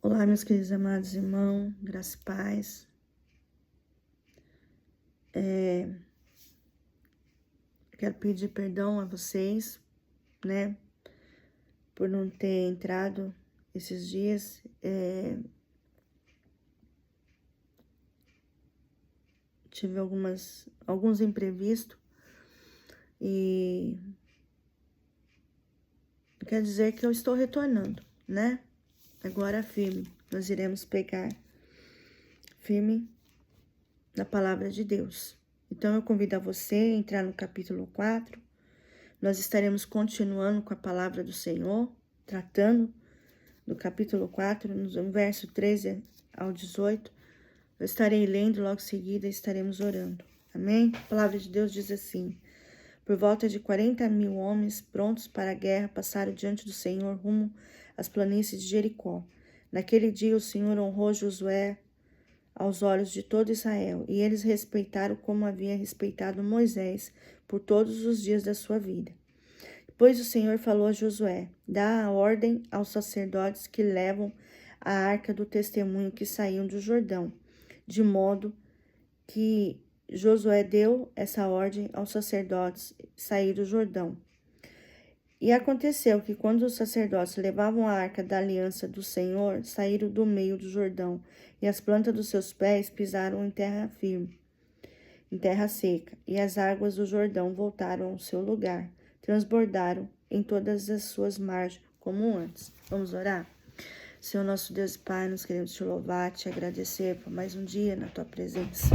Olá, meus queridos amados irmãos, graça e paz. Quero pedir perdão a vocês, né, por não ter entrado esses dias. Tive alguns imprevistos e quer dizer que eu estou retornando, né? Agora firme, nós iremos pegar firme na palavra de Deus. Então eu convido a você a entrar no capítulo 4. Nós estaremos continuando com a palavra do Senhor, tratando do capítulo 4, no verso 13 ao 18. Eu estarei lendo, logo em seguida estaremos orando. Amém? A palavra de Deus diz assim: por volta de 40.000 homens prontos para a guerra passaram diante do Senhor rumo às planícies de Jericó. Naquele dia o Senhor honrou Josué aos olhos de todo Israel, e eles respeitaram como havia respeitado Moisés por todos os dias da sua vida. Depois o Senhor falou a Josué: dá a ordem aos sacerdotes que levam a arca do testemunho que saíam do Jordão, de modo que Josué deu essa ordem aos sacerdotes sair do Jordão. E aconteceu que quando os sacerdotes levavam a arca da aliança do Senhor, saíram do meio do Jordão, e as plantas dos seus pés pisaram em terra firme, em terra seca, e as águas do Jordão voltaram ao seu lugar, transbordaram em todas as suas margens, como antes. Vamos orar? Senhor nosso Deus e Pai, nós queremos te louvar, te agradecer por mais um dia na tua presença.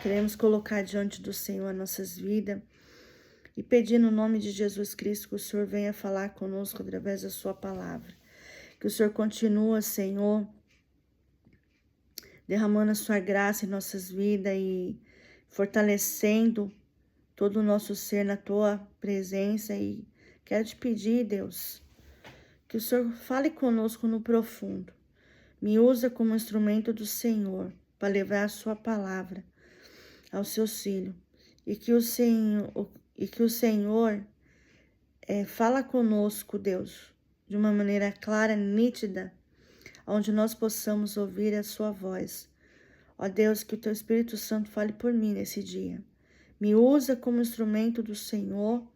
Queremos colocar diante do Senhor nossas vidas e pedir no nome de Jesus Cristo que o Senhor venha falar conosco através da sua palavra. Que o Senhor continue, Senhor, derramando a sua graça em nossas vidas e fortalecendo todo o nosso ser na tua presença. E quero te pedir, Deus, que o Senhor fale conosco no profundo. Me usa como instrumento do Senhor para levar a sua palavra aos seus filhos. E que o Senhor fala conosco, Deus, de uma maneira clara, nítida, onde nós possamos ouvir a sua voz. Ó Deus, que o teu Espírito Santo fale por mim nesse dia. Me usa como instrumento do Senhor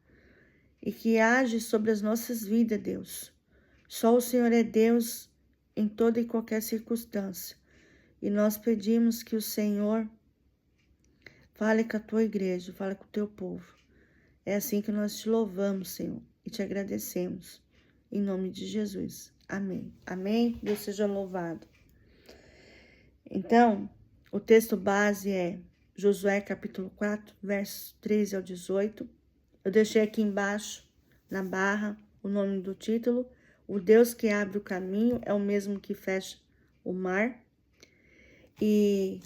e que age sobre as nossas vidas, Deus. Só o Senhor é Deus em toda e qualquer circunstância. E nós pedimos que o Senhor fale com a tua igreja, fale com o teu povo. É assim que nós te louvamos, Senhor, e te agradecemos. Em nome de Jesus. Amém. Amém? Deus seja louvado. Então, o texto base é Josué capítulo 4, versos 13 ao 18. Eu deixei aqui embaixo, na barra, o nome do título. O Deus que abre o caminho é o mesmo que fecha o mar. E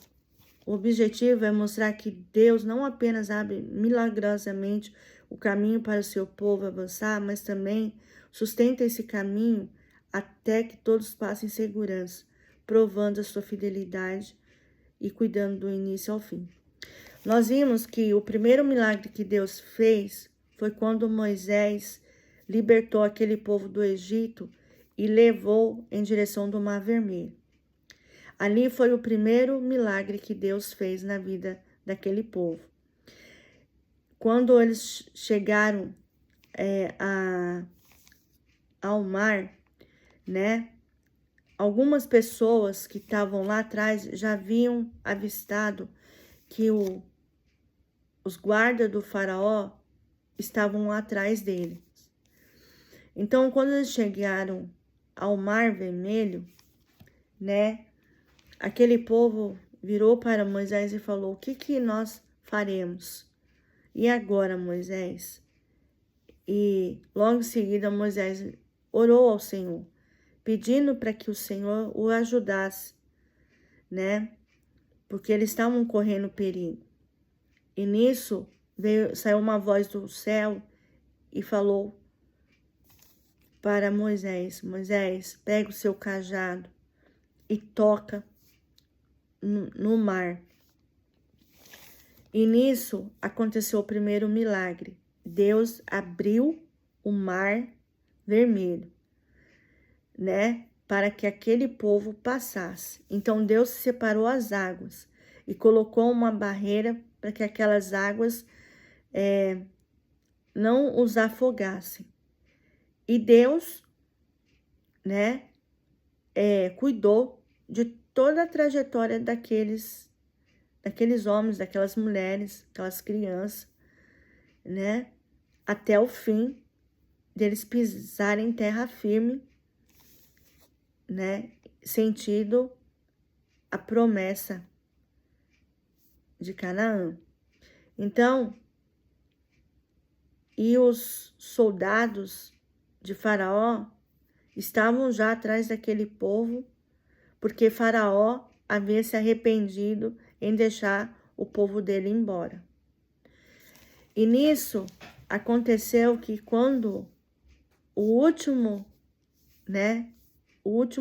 o objetivo é mostrar que Deus não apenas abre milagrosamente o caminho para o seu povo avançar, mas também sustenta esse caminho até que todos passem em segurança, provando a sua fidelidade e cuidando do início ao fim. Nós vimos que o primeiro milagre que Deus fez foi quando Moisés libertou aquele povo do Egito e levou em direção do Mar Vermelho. Ali foi o primeiro milagre que Deus fez na vida daquele povo. Quando eles chegaram ao mar, né? Algumas pessoas que estavam lá atrás já haviam avistado que os guardas do faraó estavam lá atrás deles. Então, quando eles chegaram ao Mar Vermelho, né? Aquele povo virou para Moisés e falou: o que nós faremos? E agora, Moisés? E logo em seguida Moisés orou ao Senhor, pedindo para que o Senhor o ajudasse, né? Porque eles estavam correndo perigo. E nisso saiu uma voz do céu e falou para Moisés: Moisés, pega o seu cajado e toca no mar. E nisso aconteceu o primeiro milagre. Deus abriu o Mar Vermelho, né? para que aquele povo passasse. Então Deus separou as águas e colocou uma barreira para que aquelas águas não os afogassem. E Deus, né, cuidou de toda a trajetória daqueles homens, daquelas mulheres, aquelas crianças, né, até o fim deles pisarem em terra firme, né, sentido a promessa de Canaã. Então, e os soldados de Faraó estavam já atrás daquele povo, porque Faraó havia se arrependido em deixar o povo dele embora. E nisso aconteceu que quando o último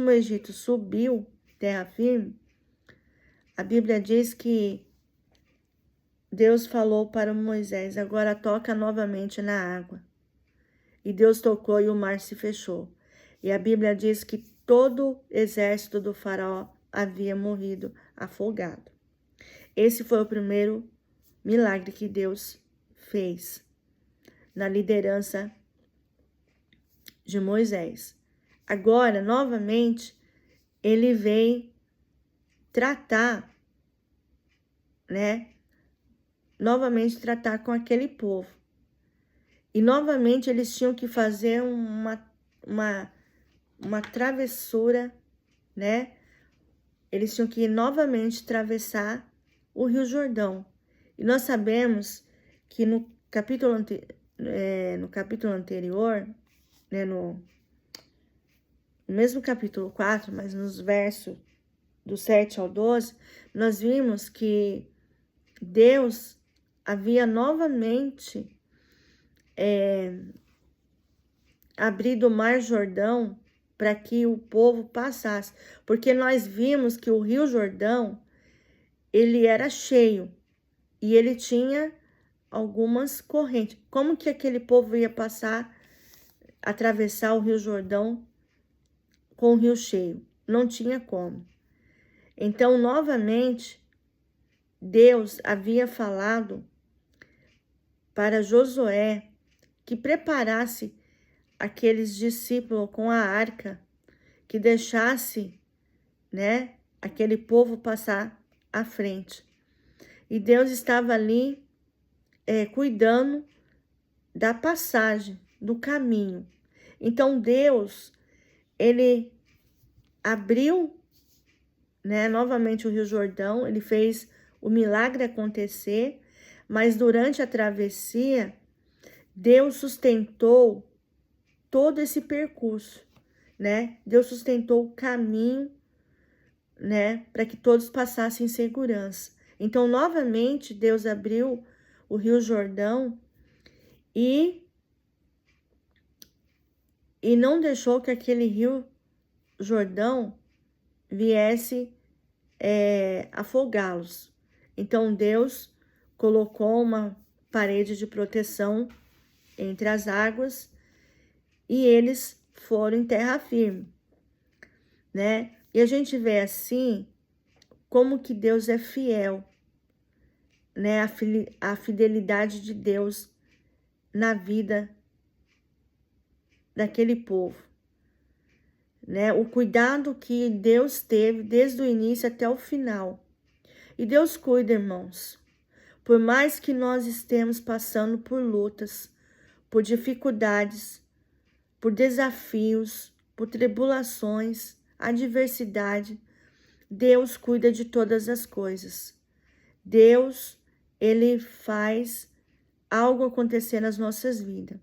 Egito subiu terra firme, a Bíblia diz que Deus falou para Moisés: agora toca novamente na água. E Deus tocou e o mar se fechou. E a Bíblia diz que todo o exército do faraó havia morrido afogado. Esse foi o primeiro milagre que Deus fez na liderança de Moisés. Agora, novamente, ele vem tratar, novamente tratar com aquele povo. E novamente eles tinham que fazer uma travessura, Eles tinham que novamente atravessar o Rio Jordão. E nós sabemos que no capítulo anterior, no mesmo capítulo 4, mas nos versos do 7 ao 12, nós vimos que Deus havia novamente abrido o Mar Jordão para que o povo passasse, porque nós vimos que o Rio Jordão, ele era cheio e ele tinha algumas correntes. Como que aquele povo ia atravessar o Rio Jordão com o rio cheio? Não tinha como. Então, novamente, Deus havia falado para Josué que preparasse aqueles discípulos com a arca, que deixasse, aquele povo passar à frente. E Deus estava ali cuidando da passagem, do caminho. Então Deus, ele abriu, novamente o Rio Jordão, ele fez o milagre acontecer, mas durante a travessia, Deus sustentou todo esse percurso, Deus sustentou o caminho, para que todos passassem em segurança. Então, novamente, Deus abriu o Rio Jordão e não deixou que aquele Rio Jordão viesse afogá-los. Então, Deus colocou uma parede de proteção entre as águas e eles foram em terra firme, E a gente vê assim como que Deus é fiel, a fidelidade de Deus na vida daquele povo, o cuidado que Deus teve desde o início até o final. E Deus cuida, irmãos. Por mais que nós estemos passando por lutas, por dificuldades, por desafios, por tribulações, adversidade, Deus cuida de todas as coisas. Deus, ele faz algo acontecer nas nossas vidas.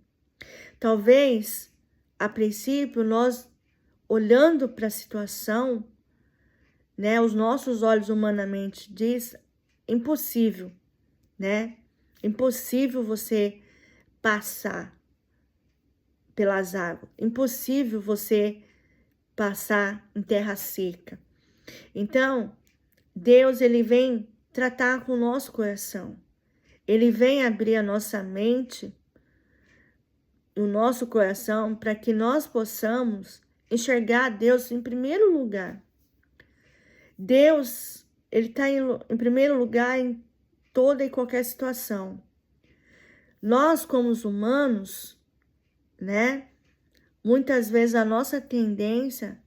Talvez, a princípio, nós olhando para a situação, os nossos olhos humanamente diz impossível, Impossível você passar pelas águas, impossível você passar em terra seca. Então, Deus, ele vem tratar com o nosso coração. Ele vem abrir a nossa mente, o nosso coração, para que nós possamos enxergar Deus em primeiro lugar. Deus, ele está em primeiro lugar em toda e qualquer situação. Nós, como os humanos, né? Muitas vezes a nossa tendência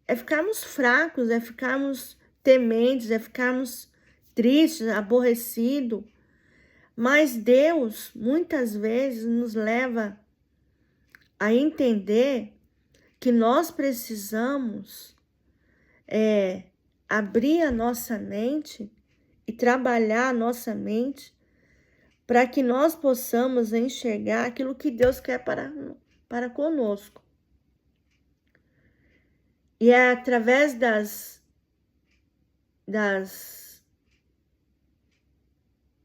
é ficarmos fracos, é ficarmos tementes, é ficarmos tristes, aborrecidos. Mas Deus, muitas vezes, nos leva a entender que nós precisamos abrir a nossa mente e trabalhar a nossa mente para que nós possamos enxergar aquilo que Deus quer para conosco. E é através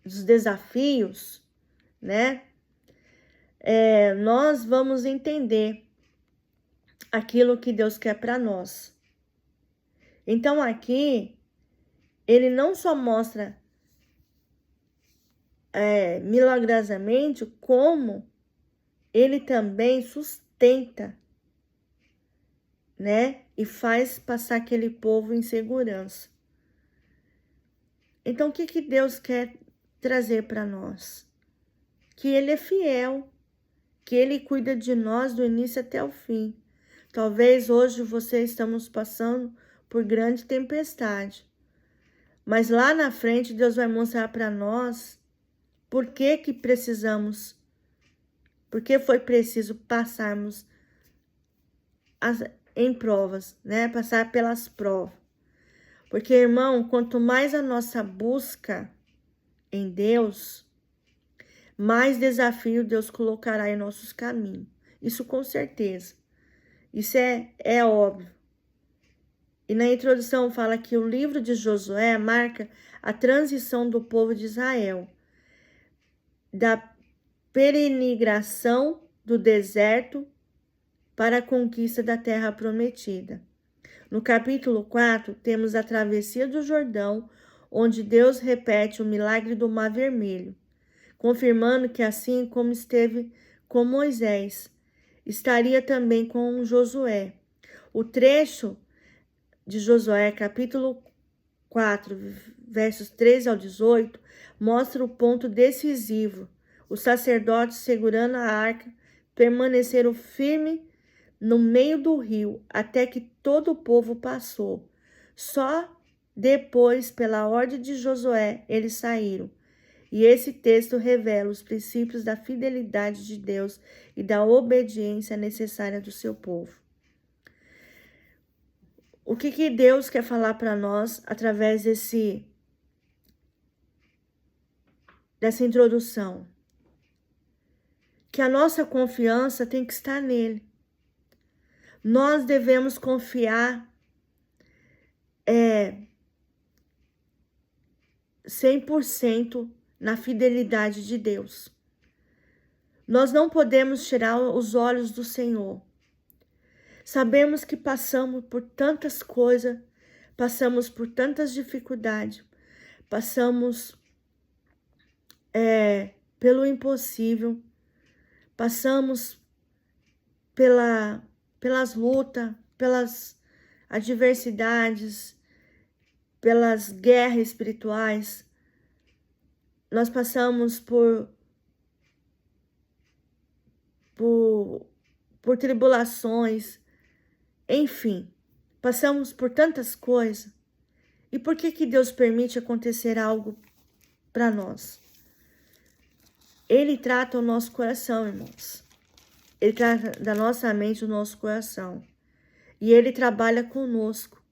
dos desafios, né? Nós vamos entender aquilo que Deus quer para nós. Então aqui, ele não só mostra milagrosamente, como ele também sustenta, né? E faz passar aquele povo em segurança. Então, o que Deus quer trazer para nós? Que ele é fiel, que ele cuida de nós do início até o fim. Talvez hoje você estamos passando por grande tempestade, mas lá na frente Deus vai mostrar para nós por que foi preciso passarmos em provas, né? Passar pelas provas. Porque, irmão, quanto mais a nossa busca em Deus, mais desafio Deus colocará em nossos caminhos. Isso com certeza. Isso é óbvio. E na introdução fala que o livro de Josué marca a transição do povo de Israel, da peregrinação do deserto para a conquista da terra prometida. No capítulo 4, temos a travessia do Jordão, onde Deus repete o milagre do Mar Vermelho, confirmando que assim como esteve com Moisés, estaria também com Josué. O trecho de Josué, capítulo 4, versos 13 ao 18, mostra o ponto decisivo. Os sacerdotes, segurando a arca, permaneceram firmes no meio do rio, até que todo o povo passou. Só depois, pela ordem de Josué, eles saíram. E esse texto revela os princípios da fidelidade de Deus e da obediência necessária do seu povo. O que Deus quer falar para nós através dessa introdução? Que a nossa confiança tem que estar nele. Nós devemos confiar 100% na fidelidade de Deus. Nós não podemos tirar os olhos do Senhor. Sabemos que passamos por tantas coisas, passamos por tantas dificuldades, passamos pelo impossível, passamos pelas lutas, pelas adversidades, pelas guerras espirituais. Nós passamos por tribulações, enfim, passamos por tantas coisas. E por que Deus permite acontecer algo para nós? Ele trata o nosso coração, irmãos. Ele trata da nossa mente o nosso coração. E ele trabalha conosco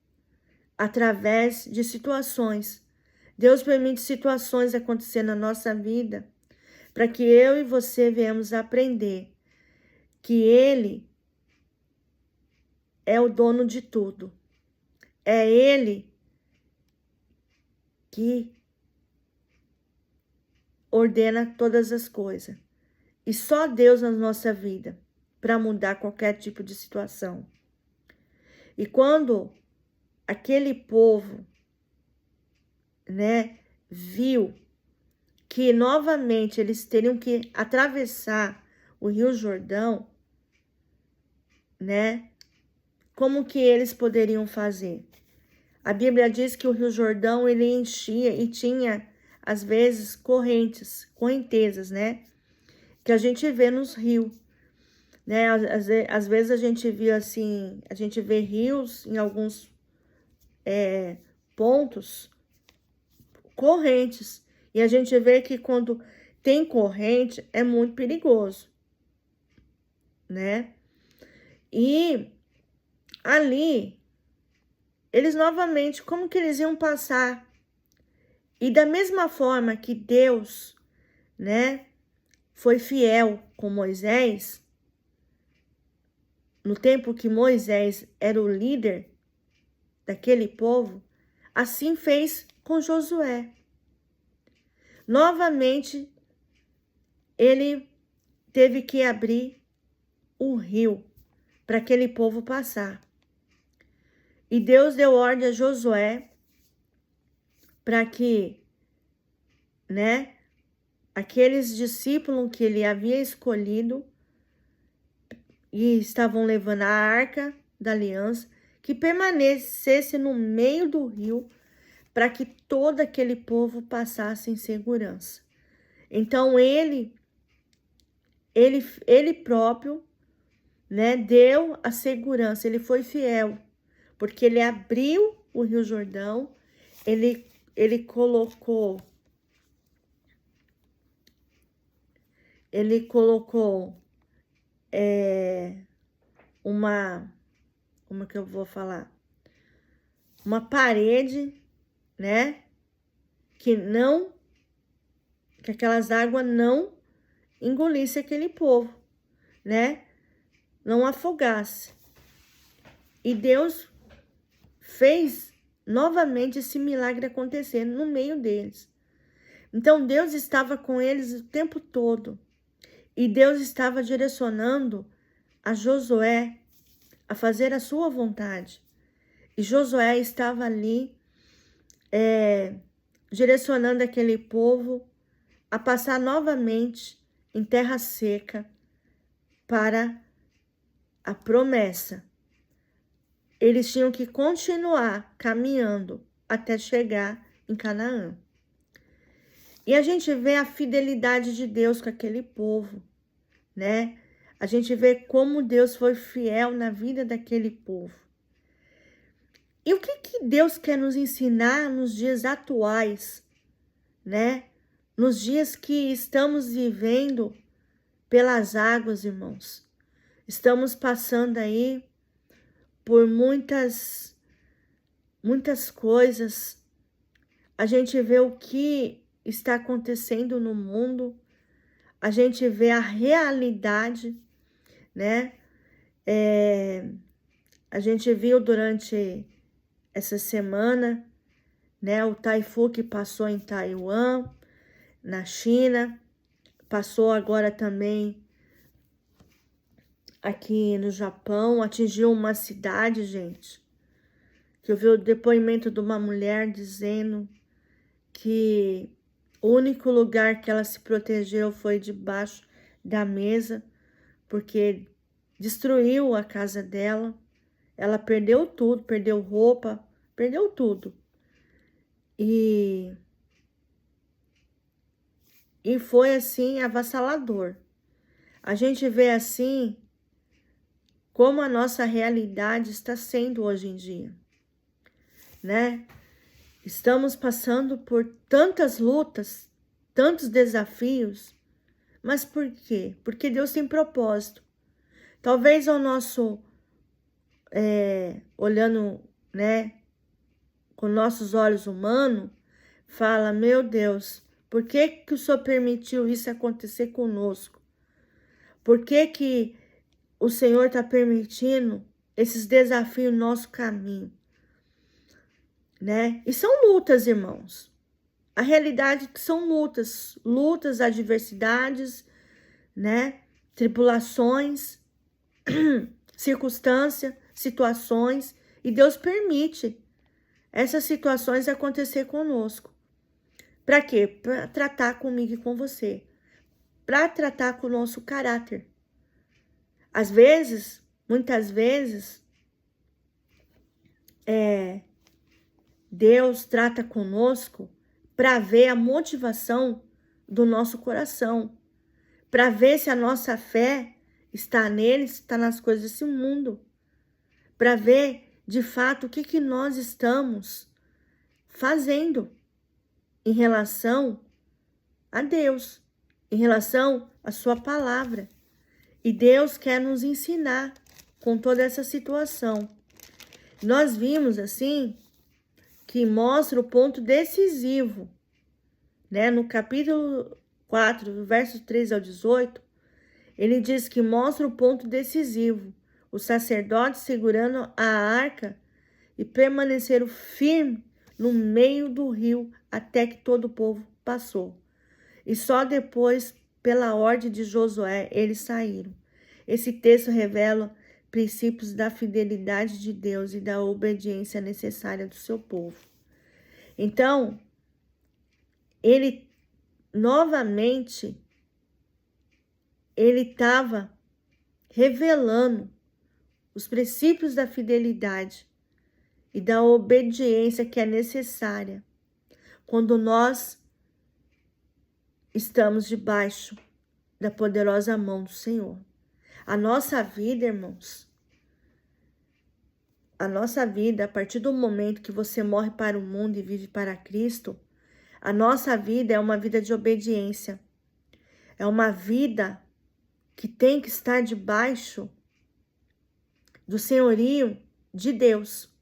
através de situações. Deus permite situações acontecer na nossa vida para que eu e você venhamos aprender que ele é o dono de tudo. É ele que ordena todas as coisas. E só Deus na nossa vida para mudar qualquer tipo de situação. E quando aquele povo, né, viu que novamente eles teriam que atravessar o Rio Jordão, né, como que eles poderiam fazer? A Bíblia diz que o Rio Jordão, ele enchia e tinha, às vezes, correntezas, né? Que a gente vê nos rios, né? Às vezes a gente vê assim, a gente vê rios em alguns pontos, correntes. E a gente vê que quando tem corrente, é muito perigoso, né? E ali, eles novamente, como que eles iam passar? E da mesma forma que Deus, né, foi fiel com Moisés, no tempo que Moisés era o líder daquele povo, assim fez com Josué. Novamente, ele teve que abrir o rio para aquele povo passar. E Deus deu ordem a Josué para que, né, aqueles discípulos que ele havia escolhido e estavam levando a arca da aliança, que permanecesse no meio do rio para que todo aquele povo passasse em segurança. Então ele próprio, né, deu a segurança, ele foi fiel, porque ele abriu o Rio Jordão, ele colocou como que eu vou falar? Uma parede, né? Que aquelas águas não engolissem aquele povo, né? Não afogasse. E Deus fez novamente esse milagre acontecer no meio deles. Então Deus estava com eles o tempo todo. E Deus estava direcionando a Josué a fazer a sua vontade. E Josué estava ali direcionando aquele povo a passar novamente em terra seca para a promessa. Eles tinham que continuar caminhando até chegar em Canaã. E a gente vê a fidelidade de Deus com aquele povo, né? A gente vê como Deus foi fiel na vida daquele povo. E o que Deus quer nos ensinar nos dias atuais, né? Nos dias que estamos vivendo pelas águas, irmãos. Estamos passando aí por muitas coisas. A gente vê o que está acontecendo no mundo. A gente vê a realidade, né? A gente viu durante essa semana, né? O Taifu que passou em Taiwan, na China, passou agora também aqui no Japão, atingiu uma cidade, gente, que eu vi o depoimento de uma mulher dizendo que o único lugar que ela se protegeu foi debaixo da mesa, porque destruiu a casa dela. Ela perdeu tudo, perdeu roupa, perdeu tudo. E foi assim avassalador. A gente vê assim como a nossa realidade está sendo hoje em dia, né? Estamos passando por tantas lutas, tantos desafios, mas por quê? Porque Deus tem propósito. Talvez ao nosso, olhando, né, com nossos olhos humanos, fala, meu Deus, por que o Senhor permitiu isso acontecer conosco? Por que o Senhor está permitindo esses desafios no nosso caminho? Né? E são lutas, irmãos. A realidade é que são lutas, adversidades, né? Tribulações, circunstâncias, situações, e Deus permite essas situações acontecer conosco. Para quê? Para tratar comigo e com você. Para tratar com o nosso caráter. Às vezes, muitas vezes, Deus trata conosco para ver a motivação do nosso coração, para ver se a nossa fé está nele, está nas coisas desse mundo, para ver de fato o que nós estamos fazendo em relação a Deus, em relação à sua palavra. E Deus quer nos ensinar com toda essa situação. Nós vimos assim que mostra o ponto decisivo, né? No capítulo 4, do verso 13 ao 18, ele diz que mostra o ponto decisivo. Os sacerdotes segurando a arca e permaneceram firmes no meio do rio até que todo o povo passou. E só depois, pela ordem de Josué, eles saíram. Esse texto revela princípios da fidelidade de Deus e da obediência necessária do seu povo. Então, ele novamente, ele estava revelando os princípios da fidelidade e da obediência que é necessária quando nós estamos debaixo da poderosa mão do Senhor. A nossa vida, irmãos, a nossa vida, a partir do momento que você morre para o mundo e vive para Cristo, a nossa vida é uma vida de obediência. É uma vida que tem que estar debaixo do senhorio de Deus.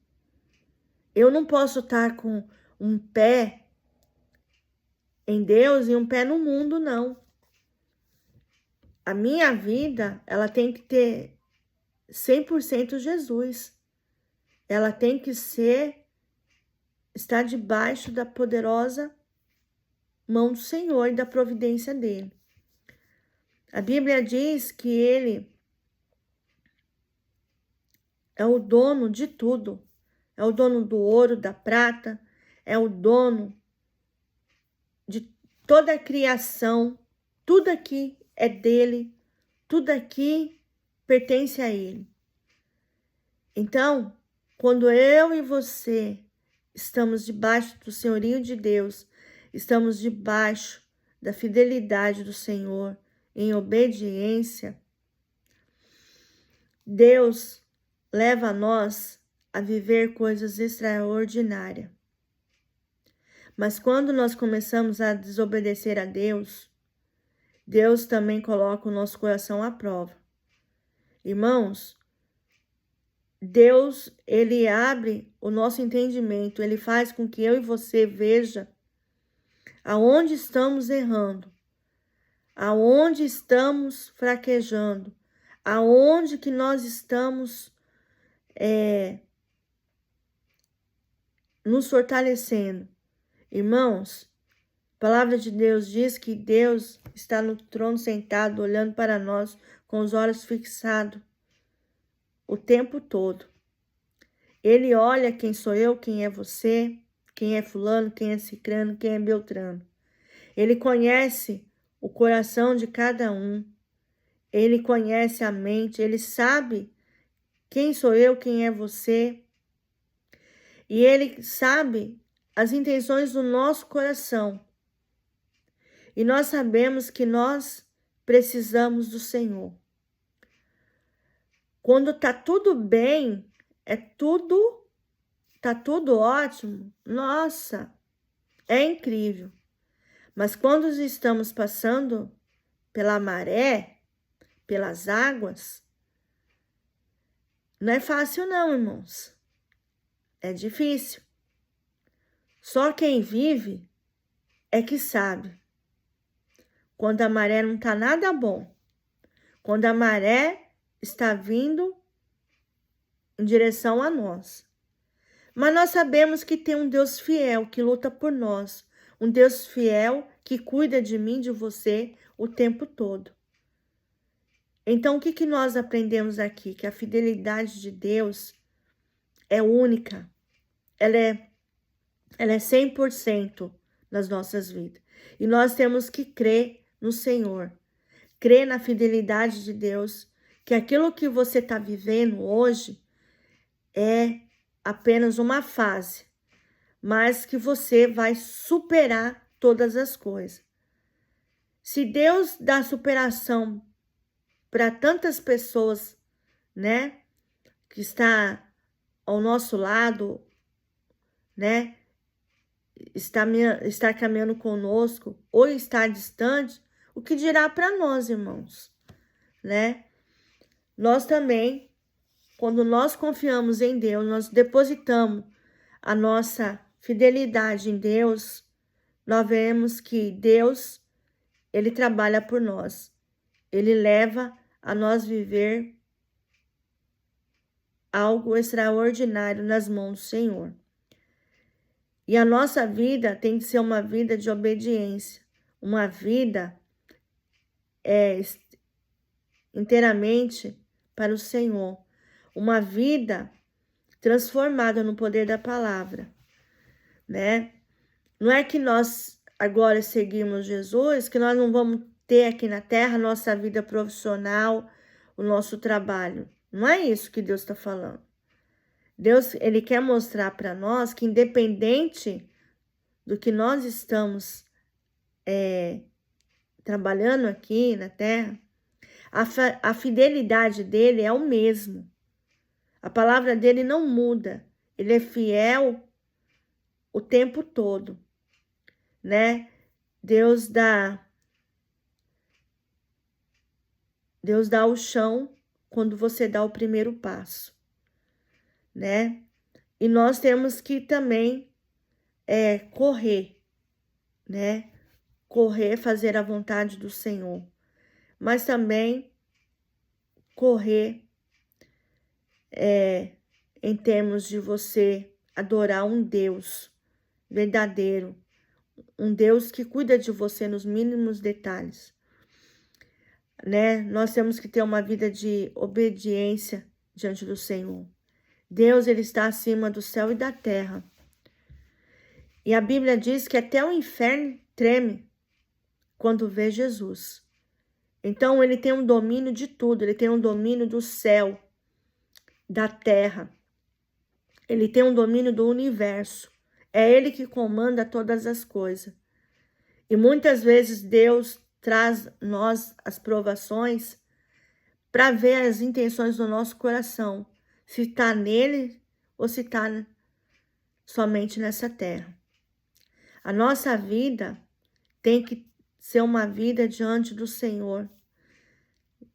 Eu não posso estar com um pé em Deus e um pé no mundo, não. A minha vida, ela tem que ter 100% Jesus. Ela tem que estar debaixo da poderosa mão do Senhor e da providência dele. A Bíblia diz que ele é o dono de tudo. É o dono do ouro, da prata, é o dono de toda a criação. Tudo aqui é dele, tudo aqui pertence a ele. Então, quando eu e você estamos debaixo do senhorio de Deus, estamos debaixo da fidelidade do Senhor, em obediência, Deus leva nós a viver coisas extraordinárias. Mas quando nós começamos a desobedecer a Deus, Deus também coloca o nosso coração à prova. Irmãos, Deus, ele abre o nosso entendimento, ele faz com que eu e você veja aonde estamos errando, aonde estamos fraquejando, aonde que nós estamos nos fortalecendo. Irmãos, a palavra de Deus diz que Deus está no trono sentado, olhando para nós com os olhos fixados o tempo todo. Ele olha quem sou eu, quem é você, quem é fulano, quem é cicrano, quem é beltrano. Ele conhece o coração de cada um. Ele conhece a mente, ele sabe quem sou eu, quem é você. E ele sabe as intenções do nosso coração. E nós sabemos que nós precisamos do Senhor. Quando tá tudo bem, tá tudo ótimo, nossa, é incrível. Mas quando estamos passando pela maré, pelas águas, não é fácil não, irmãos. É difícil. Só quem vive é que sabe. Quando a maré não tá nada bom. Quando a maré está vindo em direção a nós. Mas nós sabemos que tem um Deus fiel que luta por nós. Um Deus fiel que cuida de mim, de você, o tempo todo. Então, o que nós aprendemos aqui? Que a fidelidade de Deus é única. Ela é 100% nas nossas vidas. E nós temos que crer no Senhor. Crer na fidelidade de Deus. Que aquilo que você está vivendo hoje é apenas uma fase, mas que você vai superar todas as coisas. Se Deus dá superação para tantas pessoas, né, que está ao nosso lado, né, está caminhando conosco ou está distante, o que dirá para nós, irmãos, né? Nós também, quando nós confiamos em Deus, nós depositamos a nossa fidelidade em Deus, nós vemos que Deus, Ele trabalha por nós. Ele leva a nós viver algo extraordinário nas mãos do Senhor. E a nossa vida tem que ser uma vida de obediência, uma vida inteiramente para o Senhor, uma vida transformada no poder da palavra, né? Não é que nós agora seguimos Jesus, que nós não vamos ter aqui na terra a nossa vida profissional, o nosso trabalho. Não é isso que Deus está falando. Deus, Ele quer mostrar para nós que independente do que nós estamos trabalhando aqui na terra, a fidelidade dele é o mesmo. A palavra dele não muda. Ele é fiel o tempo todo, né? Deus dá o chão quando você dá o primeiro passo, né? E nós temos que também correr, né? Correr, fazer a vontade do Senhor, mas também correr em termos de você adorar um Deus verdadeiro, um Deus que cuida de você nos mínimos detalhes, né? Nós temos que ter uma vida de obediência diante do Senhor. Deus, Ele está acima do céu e da terra. E a Bíblia diz que até o inferno treme quando vê Jesus. Então, Ele tem um domínio de tudo. Ele tem um domínio do céu, da terra. Ele tem um domínio do universo. É Ele que comanda todas as coisas. E muitas vezes Deus traz nós as provações para ver as intenções do nosso coração. Se está nele ou se está somente nessa terra. A nossa vida tem que ser uma vida diante do Senhor.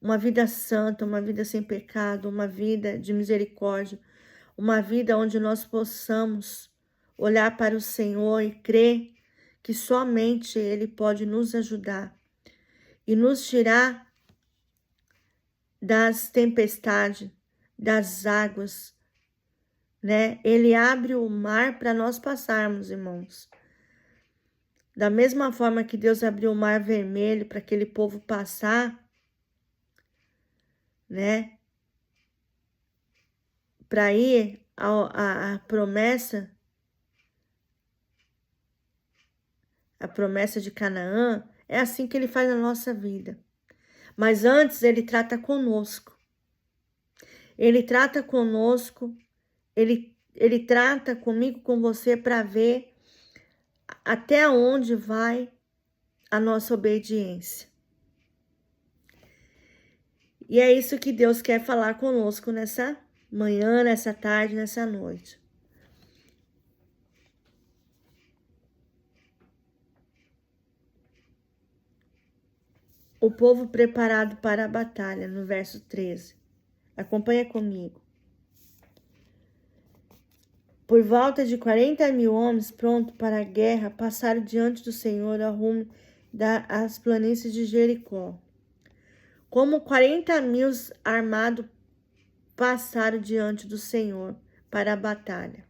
Uma vida santa, uma vida sem pecado, uma vida de misericórdia. Uma vida onde nós possamos olhar para o Senhor e crer que somente Ele pode nos ajudar e nos tirar das tempestades, das águas, né? Ele abre o mar para nós passarmos, irmãos. Da mesma forma que Deus abriu o mar vermelho para aquele povo passar, né? Para ir a promessa de Canaã, é assim que Ele faz na nossa vida. Mas antes Ele trata conosco. Ele trata conosco, Ele trata comigo, com você, para ver até onde vai a nossa obediência. E é isso que Deus quer falar conosco nessa manhã, nessa tarde, nessa noite. O povo preparado para a batalha, no verso 13. Acompanha comigo. Por volta de 40.000 homens prontos para a guerra passaram diante do Senhor ao rumo das planícies de Jericó. Como 40.000 armados passaram diante do Senhor para a batalha.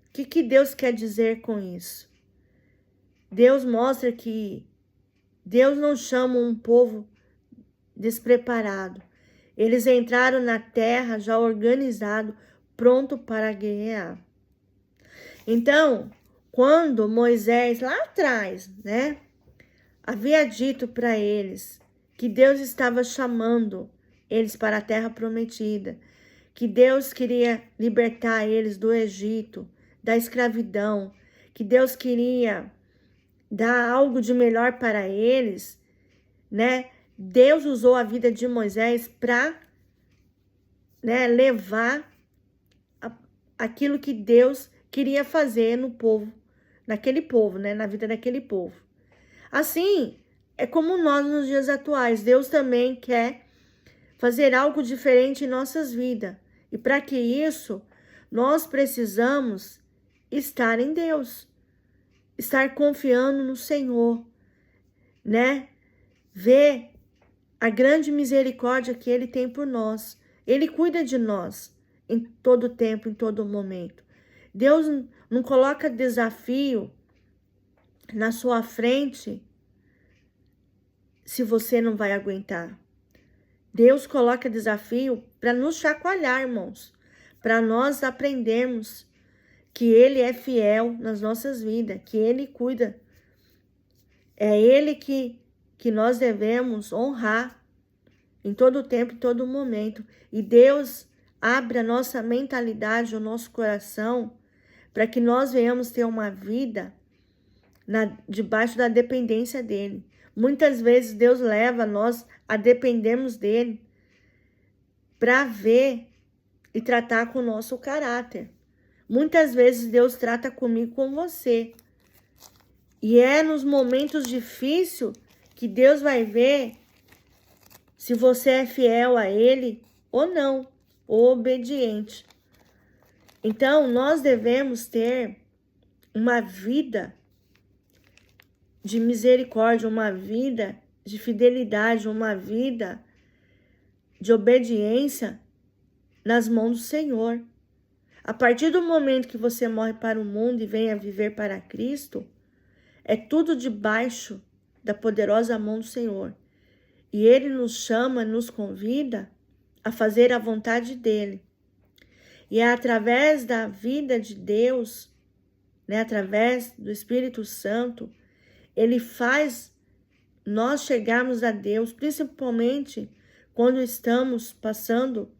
O que Deus quer dizer com isso? Deus mostra que Deus não chama um povo despreparado. Eles entraram na terra já organizado, pronto para guerrear. Então, quando Moisés lá atrás, né, havia dito para eles que Deus estava chamando eles para a terra prometida, que Deus queria libertar eles do Egito, da escravidão, que Deus queria dar algo de melhor para eles, né? Deus usou a vida de Moisés para, né, levar aquilo que Deus queria fazer no povo, naquele povo, né, na vida daquele povo. Assim, é como nós nos dias atuais, Deus também quer fazer algo diferente em nossas vidas. E para que isso, nós precisamos estar em Deus, estar confiando no Senhor, né? Ver a grande misericórdia que Ele tem por nós. Ele cuida de nós em todo tempo, em todo momento. Deus não coloca desafio na sua frente se você não vai aguentar. Deus coloca desafio para nos chacoalhar, irmãos, para nós aprendermos que Ele é fiel nas nossas vidas, que Ele cuida. É Ele que nós devemos honrar em todo tempo, em todo momento. E Deus abre a nossa mentalidade, o nosso coração, para que nós venhamos ter uma vida debaixo da dependência dEle. Muitas vezes Deus leva nós a dependermos dEle para ver e tratar com o nosso caráter. Muitas vezes Deus trata comigo, com você. E é nos momentos difíceis que Deus vai ver se você é fiel a Ele ou não, ou obediente. Então, nós devemos ter uma vida de misericórdia, uma vida de fidelidade, uma vida de obediência nas mãos do Senhor. A partir do momento que você morre para o mundo e venha viver para Cristo, é tudo debaixo da poderosa mão do Senhor. E Ele nos chama, nos convida a fazer a vontade dEle. E é através da vida de Deus, né, através do Espírito Santo, Ele faz nós chegarmos a Deus, principalmente quando estamos passando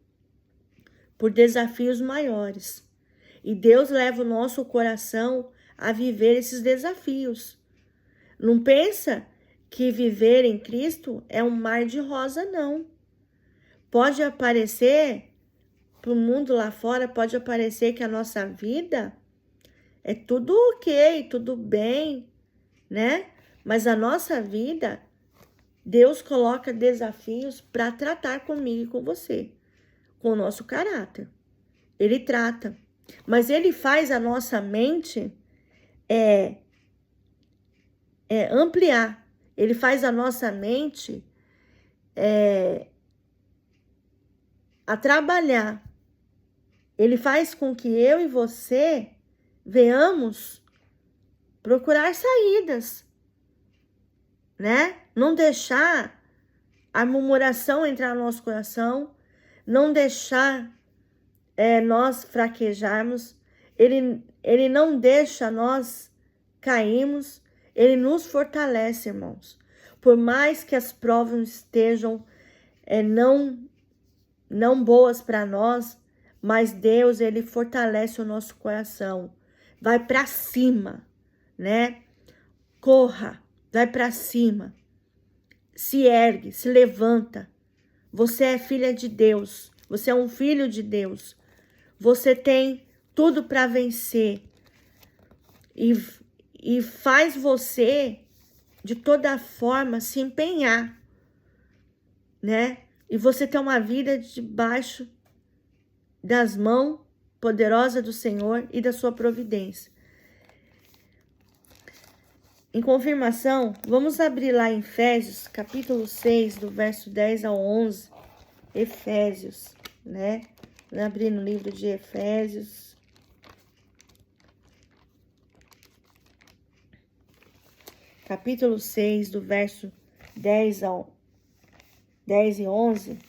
por desafios maiores. E Deus leva o nosso coração a viver esses desafios. Não pensa que viver em Cristo é um mar de rosa, não. Pode aparecer, para o mundo lá fora, pode aparecer que a nossa vida é tudo ok, tudo bem, né? Mas a nossa vida, Deus coloca desafios para tratar comigo e com você, com o nosso caráter. Ele trata, mas Ele faz a nossa mente ampliar. Ele faz a nossa mente a trabalhar. Ele faz com que eu e você venhamos procurar saídas, né? Não deixar a murmuração entrar no nosso coração, não deixar nós fraquejarmos. Ele não deixa nós cairmos, Ele nos fortalece, irmãos. Por mais que as provas estejam não boas para nós, mas Deus, Ele fortalece o nosso coração. Vai para cima, né? Corra, vai para cima. Se ergue, se levanta. Você é filha de Deus. Você é um filho de Deus. Você tem tudo para vencer. E faz você, de toda forma, se empenhar, né? E você ter uma vida debaixo das mãos poderosas do Senhor e da sua providência. Em confirmação, vamos abrir lá em Efésios, capítulo 6, do verso 10 ao 11. Efésios, né? Vamos abrir no livro de Efésios. Capítulo 6, do verso 10 e 11.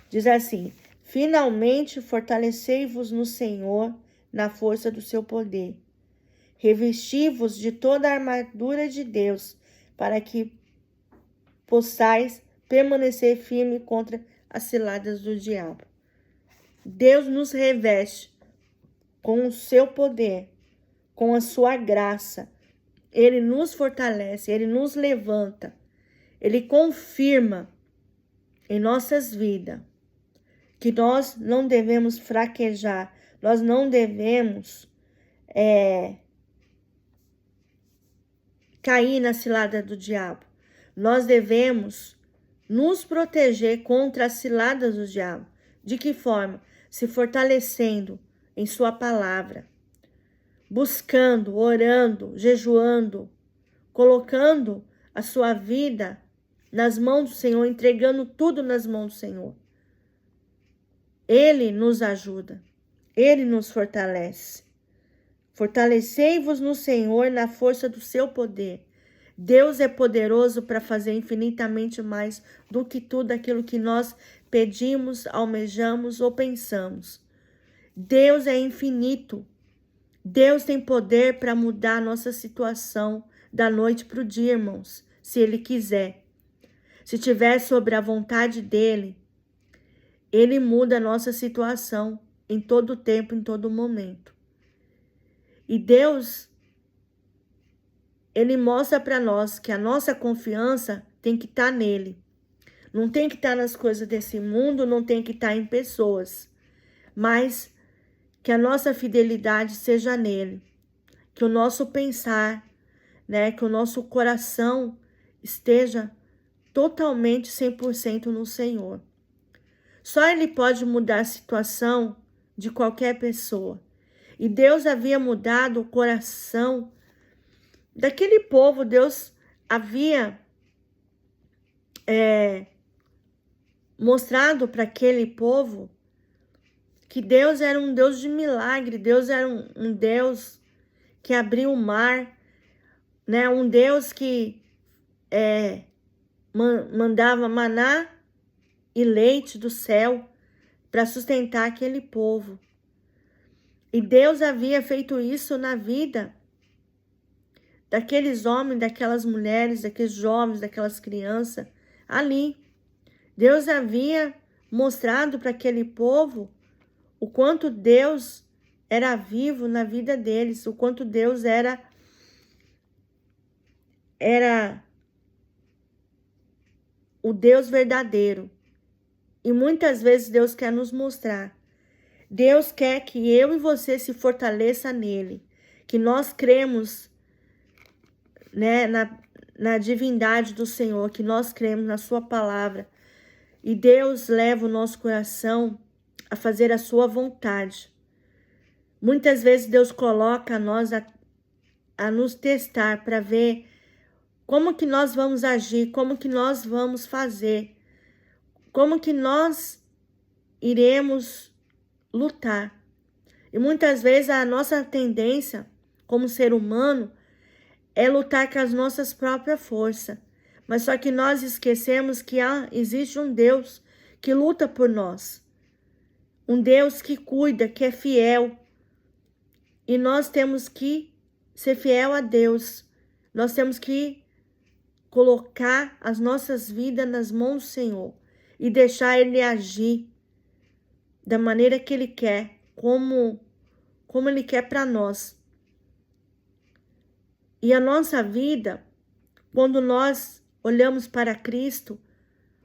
Diz assim: finalmente fortalecei-vos no Senhor, na força do seu poder. Revesti-vos de toda a armadura de Deus, para que possais permanecer firme contra as ciladas do diabo. Deus nos reveste com o seu poder, com a sua graça. Ele nos fortalece, Ele nos levanta, Ele confirma em nossas vidas que nós não devemos fraquejar, nós não devemos cair na cilada do diabo. Nós devemos nos proteger contra as ciladas do diabo. De que forma? Se fortalecendo em sua palavra, buscando, orando, jejuando, colocando a sua vida nas mãos do Senhor, entregando tudo nas mãos do Senhor. Ele nos ajuda, Ele nos fortalece. Fortalecei-vos no Senhor na força do seu poder. Deus é poderoso para fazer infinitamente mais do que tudo aquilo que nós pedimos, almejamos ou pensamos. Deus é infinito. Deus tem poder para mudar a nossa situação da noite para o dia, irmãos, se Ele quiser. Se tiver sobre a vontade dEle, Ele muda a nossa situação em todo tempo, em todo momento. E Deus, Ele mostra para nós que a nossa confiança tem que estar nele. Não tem que estar nas coisas desse mundo, não tem que estar em pessoas. Mas que a nossa fidelidade seja nele. Que o nosso pensar, que o nosso coração esteja totalmente 100% no Senhor. Só Ele pode mudar a situação de qualquer pessoa. E Deus havia mudado o coração daquele povo. Deus havia mostrado para aquele povo que Deus era um Deus de milagre. Deus era um Deus que abriu o mar, um Deus que mandava maná e leite do céu para sustentar aquele povo. E Deus havia feito isso na vida daqueles homens, daquelas mulheres, daqueles jovens, daquelas crianças ali. Deus havia mostrado para aquele povo o quanto Deus era vivo na vida deles, o quanto Deus era o Deus verdadeiro. E muitas vezes Deus quer nos mostrar. Deus quer que eu e você se fortaleça nele, que nós cremos na divindade do Senhor, que nós cremos na sua palavra. E Deus leva o nosso coração a fazer a sua vontade. Muitas vezes Deus coloca nós a nos testar para ver como que nós vamos agir, como que nós vamos fazer, como que nós iremos lutar. E muitas vezes a nossa tendência como ser humano é lutar com as nossas próprias forças. Mas só que nós esquecemos que existe um Deus que luta por nós. Um Deus que cuida, que é fiel. E nós temos que ser fiel a Deus. Nós temos que colocar as nossas vidas nas mãos do Senhor e deixar Ele agir da maneira que Ele quer, como Ele quer para nós. E a nossa vida, quando nós olhamos para Cristo,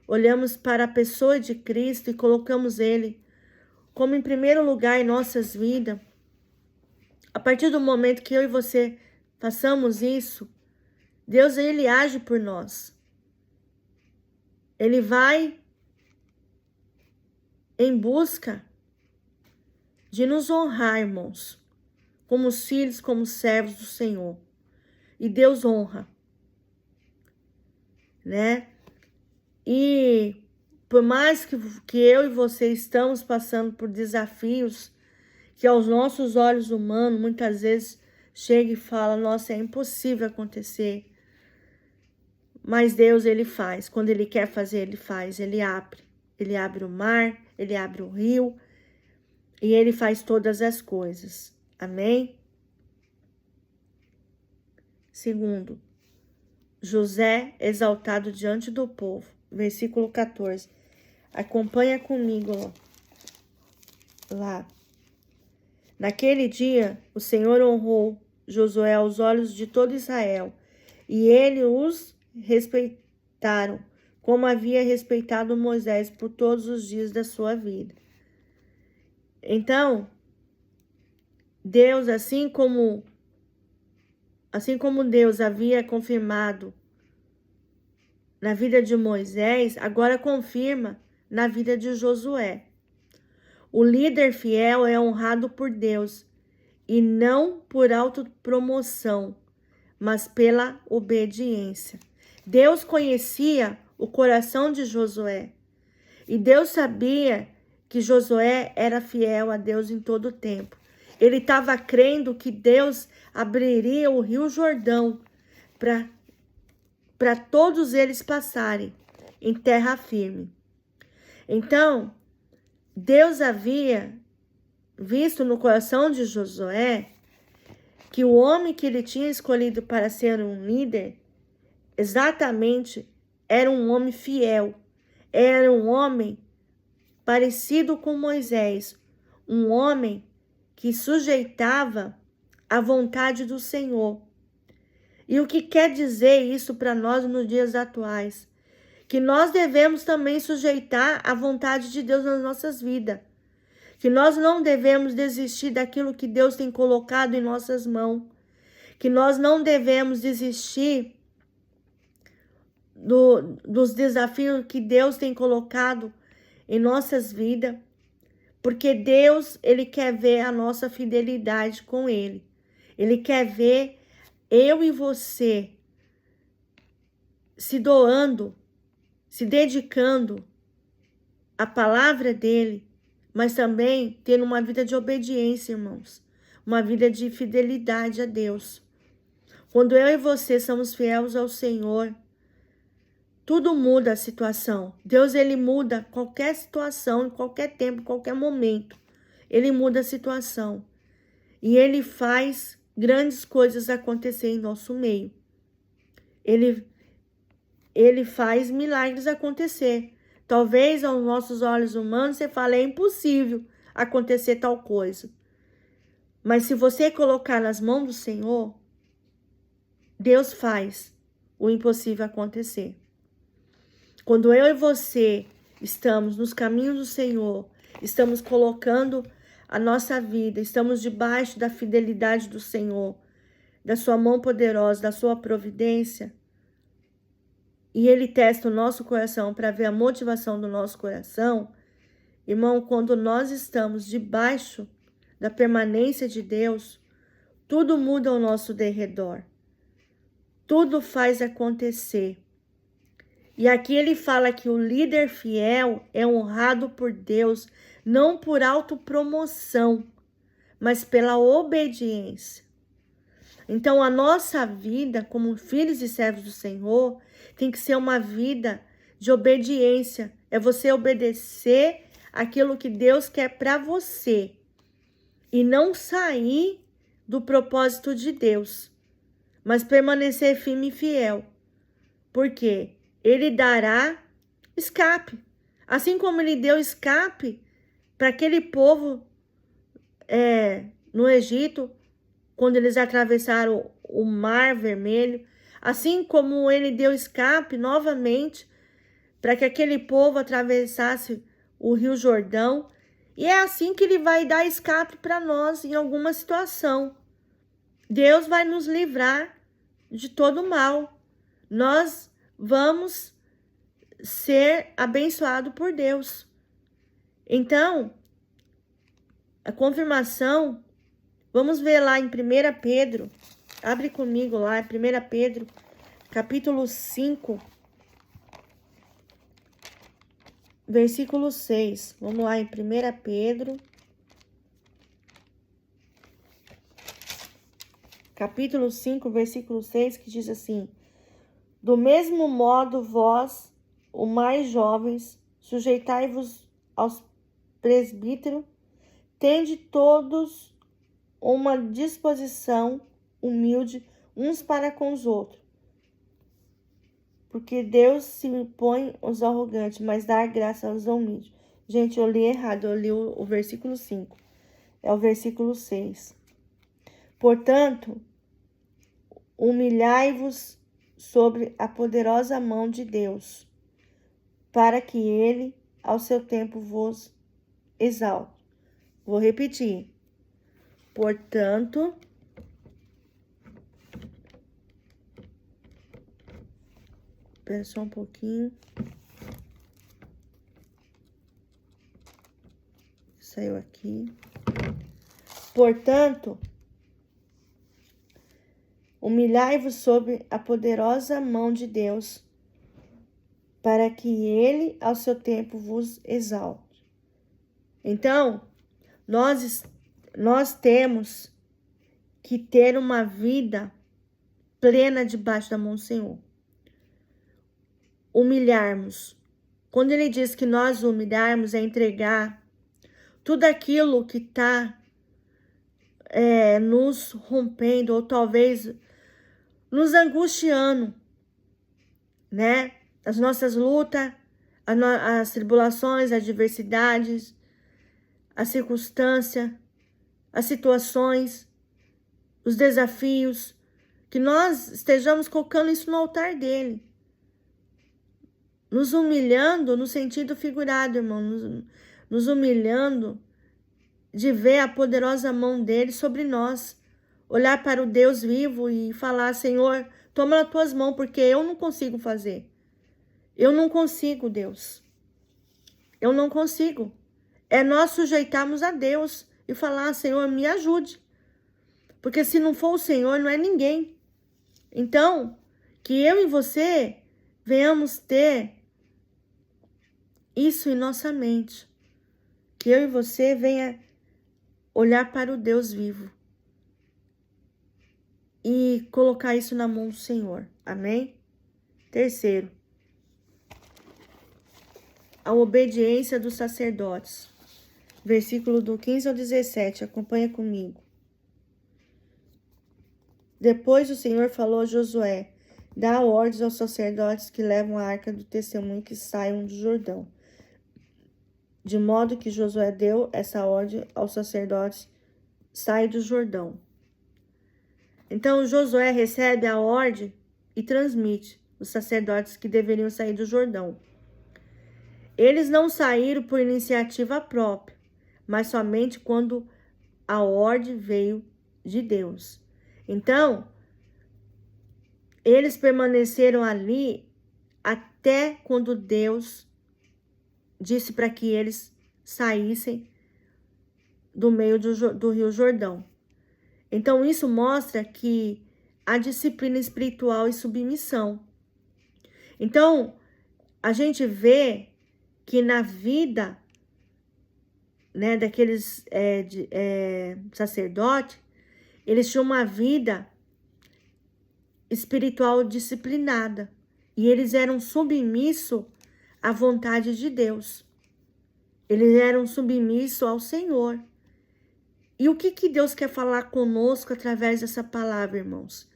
olhamos para a pessoa de Cristo e colocamos Ele como em primeiro lugar em nossas vidas, a partir do momento que eu e você façamos isso, Deus, Ele age por nós. Ele vai em busca de nos honrar, irmãos, como filhos, como servos do Senhor. E Deus honra, E por mais que eu e você estamos passando por desafios que aos nossos olhos humanos muitas vezes chega e fala, nossa, é impossível acontecer. Mas Deus, Ele faz. Quando Ele quer fazer, Ele faz. Ele abre o mar, Ele abre o rio e Ele faz todas as coisas. Amém? Segundo, José exaltado diante do povo. Versículo 14. Acompanha comigo, ó. lá. Naquele dia, o Senhor honrou Josué aos olhos de todo Israel, e ele os respeitaram, como havia respeitado Moisés por todos os dias da sua vida. Então, Deus, assim como Deus havia confirmado na vida de Moisés, agora confirma na vida de Josué. O líder fiel é honrado por Deus, e não por autopromoção, mas pela obediência. Deus conhecia o coração de Josué, e Deus sabia que Josué era fiel a Deus em todo o tempo. Ele estava crendo que Deus abriria o Rio Jordão para todos eles passarem em terra firme. Então, Deus havia visto no coração de Josué que o homem que ele tinha escolhido para ser um líder, exatamente, era um homem fiel, era um homem parecido com Moisés, um homem que sujeitava a vontade do Senhor. E o que quer dizer isso para nós nos dias atuais? Que nós devemos também sujeitar a vontade de Deus nas nossas vidas. Que nós não devemos desistir daquilo que Deus tem colocado em nossas mãos. Que nós não devemos desistir dos desafios que Deus tem colocado em nossas vidas. Porque Deus, Ele quer ver a nossa fidelidade com Ele. Ele quer ver eu e você se doando, se dedicando à palavra dEle, mas também tendo uma vida de obediência, irmãos. Uma vida de fidelidade a Deus. Quando eu e você somos fiéis ao Senhor, tudo muda a situação. Deus, Ele muda qualquer situação, em qualquer tempo, em qualquer momento. Ele muda a situação. E Ele faz grandes coisas acontecer em nosso meio. Ele faz milagres acontecer. Talvez aos nossos olhos humanos você fale, é impossível acontecer tal coisa. Mas se você colocar nas mãos do Senhor, Deus faz o impossível acontecer. Quando eu e você estamos nos caminhos do Senhor, estamos colocando a nossa vida, estamos debaixo da fidelidade do Senhor, da sua mão poderosa, da sua providência, e Ele testa o nosso coração para ver a motivação do nosso coração, irmão, quando nós estamos debaixo da permanência de Deus, tudo muda ao nosso derredor. Tudo faz acontecer. E aqui ele fala que o líder fiel é honrado por Deus, não por autopromoção, mas pela obediência. Então, a nossa vida, como filhos e servos do Senhor, tem que ser uma vida de obediência. É você obedecer aquilo que Deus quer para você. E não sair do propósito de Deus, mas permanecer firme e fiel. Por quê? Ele dará escape. Assim como ele deu escape para aquele povo no Egito, quando eles atravessaram o Mar Vermelho. Assim como ele deu escape novamente para que aquele povo atravessasse o Rio Jordão. E é assim que ele vai dar escape para nós em alguma situação. Deus vai nos livrar de todo mal. Nós vamos ser abençoados por Deus. Então, a confirmação, vamos ver lá em 1 Pedro, abre comigo lá, 1 Pedro, capítulo 5, versículo 6. Vamos lá em 1 Pedro, capítulo 5, versículo 6, que diz assim: do mesmo modo, vós, os mais jovens, sujeitai-vos aos presbíteros, tende todos uma disposição humilde uns para com os outros. Porque Deus se impõe aos arrogantes, mas dá graça aos humildes. Gente, eu li errado, eu li o versículo 5. É o versículo 6. Portanto, humilhai-vos sobre a poderosa mão de Deus, para que ele, ao seu tempo, vos exalte. Vou repetir. Portanto, espera só um pouquinho. Saiu aqui. Portanto, humilhai-vos sob a poderosa mão de Deus, para que ele, ao seu tempo, vos exalte. Então, nós temos que ter uma vida plena debaixo da mão do Senhor. Humilharmos. Quando ele diz que nós humilharmos, é entregar tudo aquilo que está nos rompendo, ou talvez nos angustiando, né? As nossas lutas, as tribulações, as adversidades, as circunstâncias, as situações, os desafios, que nós estejamos colocando isso no altar dele. Nos humilhando no sentido figurado, irmão. Nos humilhando de ver a poderosa mão dele sobre nós. Olhar para o Deus vivo e falar, Senhor, toma nas tuas mãos, porque eu não consigo fazer. Eu não consigo, Deus. Eu não consigo. É nós sujeitarmos a Deus e falar, Senhor, me ajude. Porque se não for o Senhor, não é ninguém. Então, que eu e você venhamos ter isso em nossa mente. Que eu e você venha olhar para o Deus vivo e colocar isso na mão do Senhor. Amém? Terceiro, a obediência dos sacerdotes. Versículo do 15 ao 17, acompanha comigo. Depois o Senhor falou a Josué, dá ordens aos sacerdotes que levam a arca do testemunho que saiam do Jordão. De modo que Josué deu essa ordem aos sacerdotes, sai do Jordão. Então Josué recebe a ordem e transmite os sacerdotes que deveriam sair do Jordão. Eles não saíram por iniciativa própria, mas somente quando a ordem veio de Deus. Então, eles permaneceram ali até quando Deus disse para que eles saíssem do meio do Rio Jordão. Então, isso mostra que a disciplina espiritual e submissão. Então, a gente vê que na vida, né, daqueles sacerdotes, eles tinham uma vida espiritual disciplinada. E eles eram submissos à vontade de Deus. Eles eram submissos ao Senhor. E o que Deus quer falar conosco através dessa palavra, irmãos?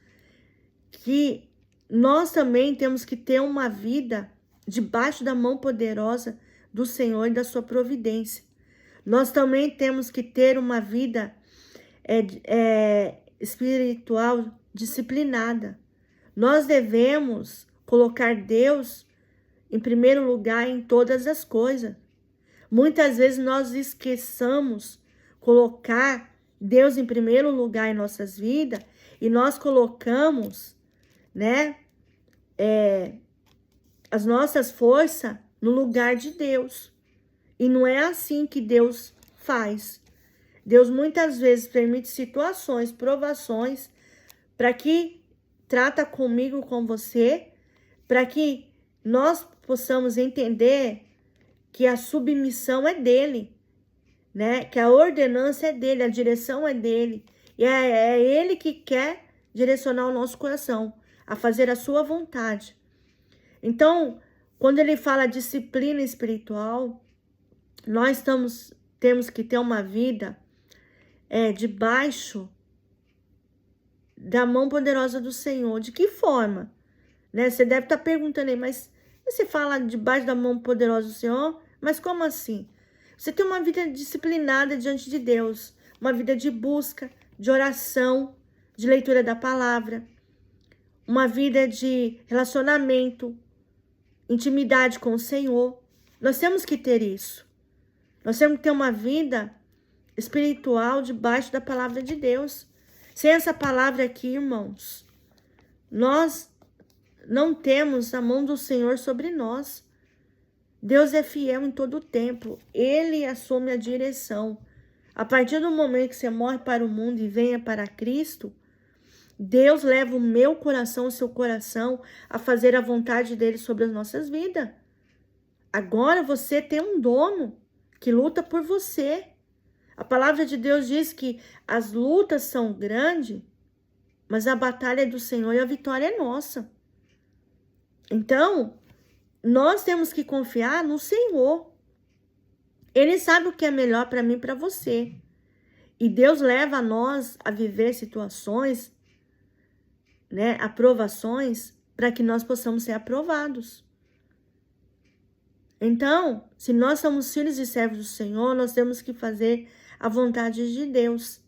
Que nós também temos que ter uma vida debaixo da mão poderosa do Senhor e da sua providência. Nós também temos que ter uma vida espiritual disciplinada. Nós devemos colocar Deus em primeiro lugar em todas as coisas. Muitas vezes nós esqueçamos colocar Deus em primeiro lugar em nossas vidas e nós colocamos, né, as nossas forças no lugar de Deus. E não é assim que Deus faz. Deus muitas vezes permite situações, provações, para que trata comigo, com você, para que nós possamos entender que a submissão é dele, né? Que a ordenança é dele, a direção é dele. E é ele que quer direcionar o nosso coração a fazer a sua vontade. Então, quando ele fala disciplina espiritual, nós temos que ter uma vida debaixo da mão poderosa do Senhor. De que forma? Né? Você deve estar perguntando aí, mas você fala debaixo da mão poderosa do Senhor? Mas como assim? Você ter uma vida disciplinada diante de Deus, uma vida de busca, de oração, de leitura da palavra, uma vida de relacionamento, intimidade com o Senhor. Nós temos que ter isso. Nós temos que ter uma vida espiritual debaixo da palavra de Deus. Sem essa palavra aqui, irmãos, nós não temos a mão do Senhor sobre nós. Deus é fiel em todo o tempo. Ele assume a direção. A partir do momento que você morre para o mundo e venha para Cristo, Deus leva o meu coração, o seu coração, a fazer a vontade dele sobre as nossas vidas. Agora você tem um dono que luta por você. A palavra de Deus diz que as lutas são grandes, mas a batalha é do Senhor e a vitória é nossa. Então, nós temos que confiar no Senhor. Ele sabe o que é melhor para mim e para você. E Deus leva a nós a viver situações, né, aprovações, para que nós possamos ser aprovados. Então, se nós somos filhos e servos do Senhor, nós temos que fazer a vontade de Deus.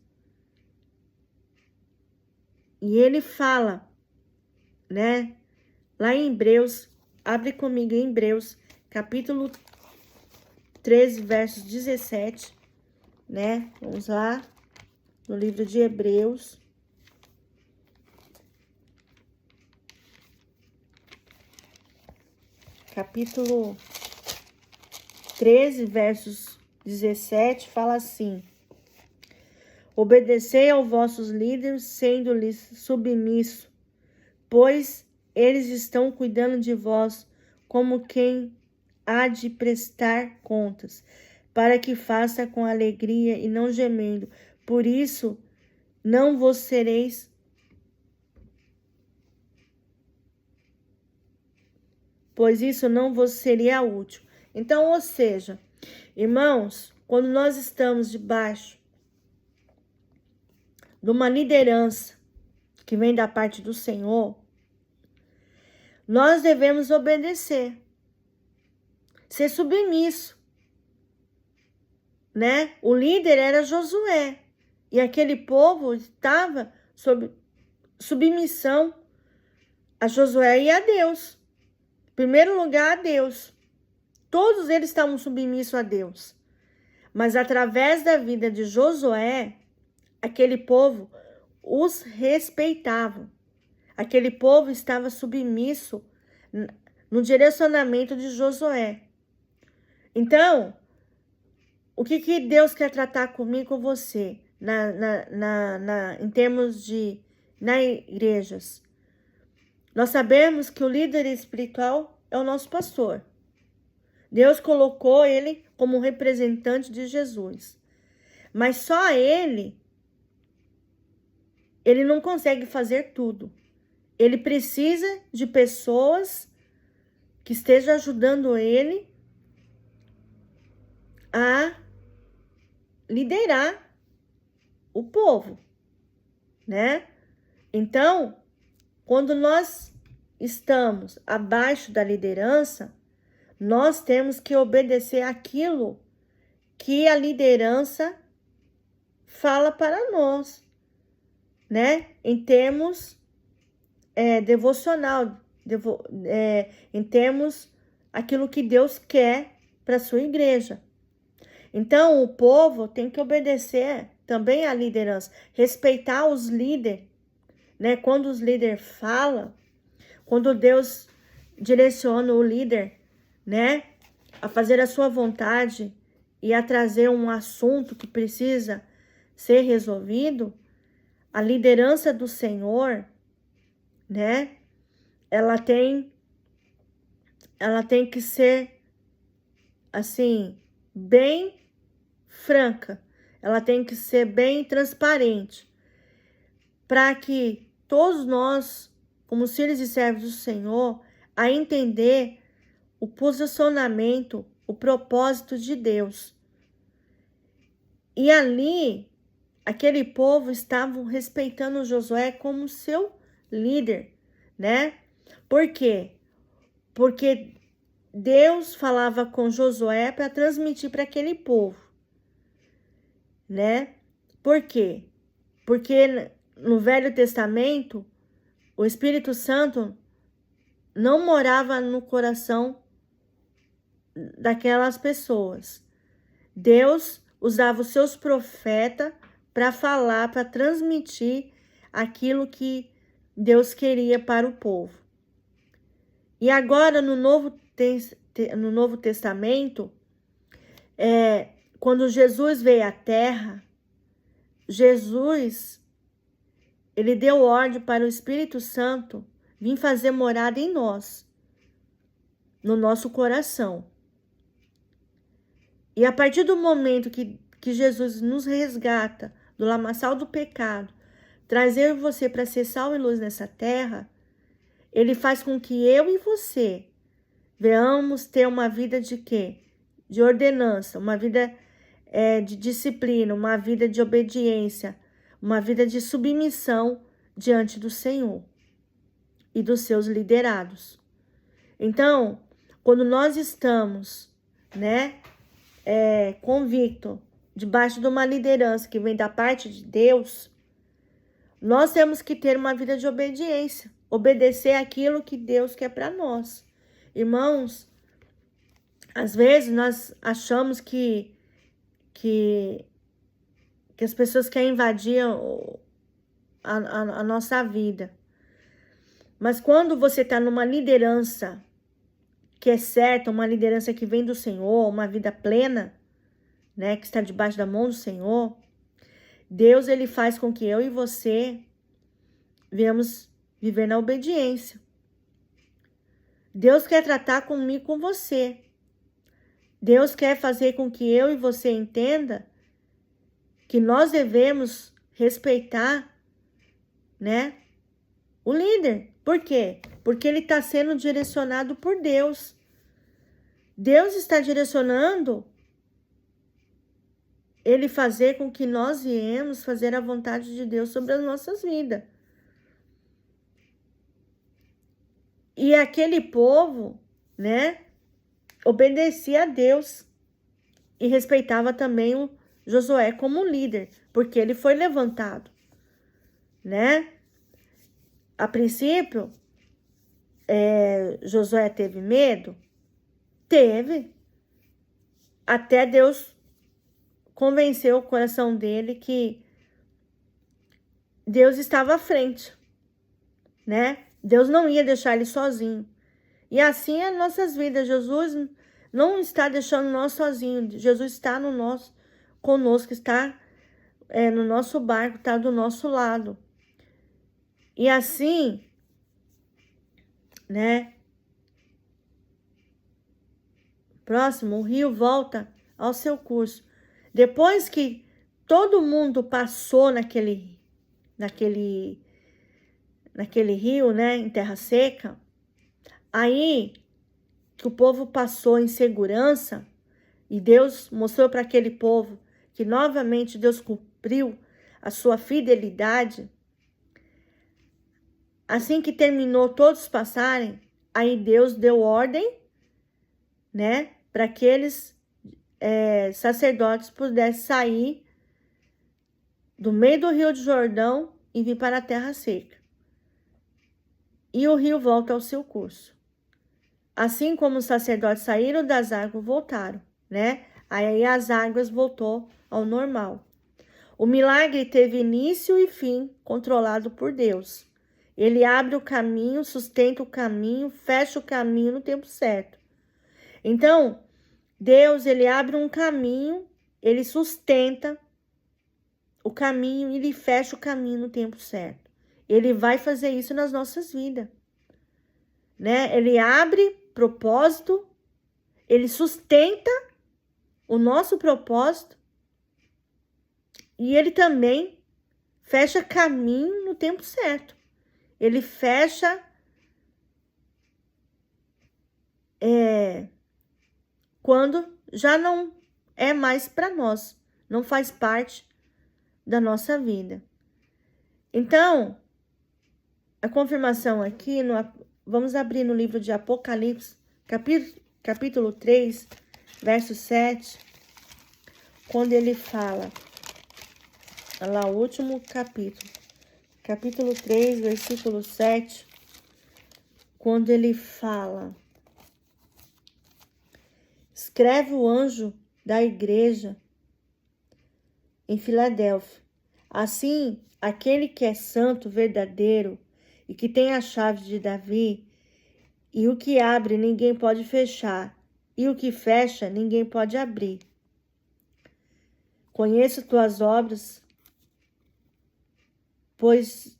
E ele fala, né, lá em Hebreus, abre comigo em Hebreus, capítulo 13, versos 17, né? Vamos lá, no livro de Hebreus. Capítulo 13, versos 17, fala assim: obedecei aos vossos líderes, sendo-lhes submisso, pois eles estão cuidando de vós como quem há de prestar contas, para que faça com alegria e não gemendo. Por isso, não vos sereis pois isso não vos seria útil. Então, ou seja, irmãos, quando nós estamos debaixo de uma liderança que vem da parte do Senhor, nós devemos obedecer, ser submisso, né? O líder era Josué, e aquele povo estava sob submissão a Josué e a Deus. Em primeiro lugar, a Deus. Todos eles estavam submissos a Deus. Mas através da vida de Josué, aquele povo os respeitava. Aquele povo estava submisso no direcionamento de Josué. Então, o que Deus quer tratar comigo e com você em termos de igrejas? Nós sabemos que o líder espiritual é o nosso pastor. Deus colocou ele como representante de Jesus. Mas só ele não consegue fazer tudo. Ele precisa de pessoas que estejam ajudando ele a liderar o povo, né? Então, quando nós estamos abaixo da liderança, nós temos que obedecer aquilo que a liderança fala para nós, né? Em termos devocional, em termos aquilo que Deus quer para a sua igreja. Então, o povo tem que obedecer também à liderança, respeitar os líderes, né? Quando os líderes falam, quando Deus direciona o líder, né, a fazer a sua vontade e a trazer um assunto que precisa ser resolvido, a liderança do Senhor, né, ela tem que ser assim, bem franca, ela tem que ser bem transparente, para que todos nós, como filhos e servos do Senhor, a entender o posicionamento, o propósito de Deus. E ali, aquele povo estava respeitando Josué como seu líder, né? Por quê? Porque Deus falava com Josué para transmitir para aquele povo, né? Por quê? Porque no Velho Testamento, o Espírito Santo não morava no coração daquelas pessoas. Deus usava os seus profetas para falar, para transmitir aquilo que Deus queria para o povo. E agora, no Novo Testamento, quando Jesus veio à Terra, Jesus, ele deu ordem para o Espírito Santo vir fazer morada em nós, no nosso coração. E a partir do momento que Jesus nos resgata do lamaçal do pecado, trazer você para ser sal e luz nessa terra, ele faz com que eu e você venhamos ter uma vida de quê? De ordenança, uma vida de disciplina, uma vida de obediência, uma vida de submissão diante do Senhor e dos seus liderados. Então, quando nós estamos, convicto, debaixo de uma liderança que vem da parte de Deus, nós temos que ter uma vida de obediência, obedecer aquilo que Deus quer para nós. Irmãos, às vezes nós achamos que as pessoas querem invadir a nossa vida. Mas quando você está numa liderança que é certa, uma liderança que vem do Senhor, uma vida plena, que está debaixo da mão do Senhor, Deus, ele faz com que eu e você venhamos viver na obediência. Deus quer tratar comigo, com você. Deus quer fazer com que eu e você entenda que nós devemos respeitar, o líder. Por quê? Porque ele está sendo direcionado por Deus. Deus está direcionando ele fazer com que nós viemos fazer a vontade de Deus sobre as nossas vidas. E aquele povo, obedecia a Deus e respeitava também o Josué como líder, porque ele foi levantado, A princípio, Josué teve medo? Teve. Até Deus convenceu o coração dele que Deus estava à frente, Deus não ia deixar ele sozinho. E assim é nossas vidas. Jesus não está deixando nós sozinhos. Jesus está conosco, está no nosso barco, está do nosso lado. E assim, próximo, o rio volta ao seu curso. Depois que todo mundo passou naquele rio, em terra seca, aí que o povo passou em segurança e Deus mostrou para aquele povo que novamente Deus cumpriu a sua fidelidade. Assim que terminou todos passarem, aí Deus deu ordem, para aqueles sacerdotes pudessem sair do meio do rio de Jordão e vir para a terra seca. E o rio volta ao seu curso. Assim como os sacerdotes saíram das águas, voltaram, Aí as águas voltou ao normal. O milagre teve início e fim, controlado por Deus. Ele abre o caminho, sustenta o caminho, fecha o caminho no tempo certo. Então, Deus, ele abre um caminho, ele sustenta o caminho e ele fecha o caminho no tempo certo. Ele vai fazer isso nas nossas vidas, Ele abre propósito, ele sustenta o nosso propósito e ele também fecha caminho no tempo certo. Ele fecha quando já não é mais para nós, não faz parte da nossa vida. Então, a confirmação aqui, vamos abrir no livro de Apocalipse, capítulo 3, verso 7, quando ele fala, olha lá, o último capítulo, capítulo 3, versículo 7, quando ele fala, escreve o anjo da igreja em Filadélfia. Assim, aquele que é santo, verdadeiro, e que tem a chave de Davi, e o que abre ninguém pode fechar, e o que fecha ninguém pode abrir. Conheço tuas obras, pois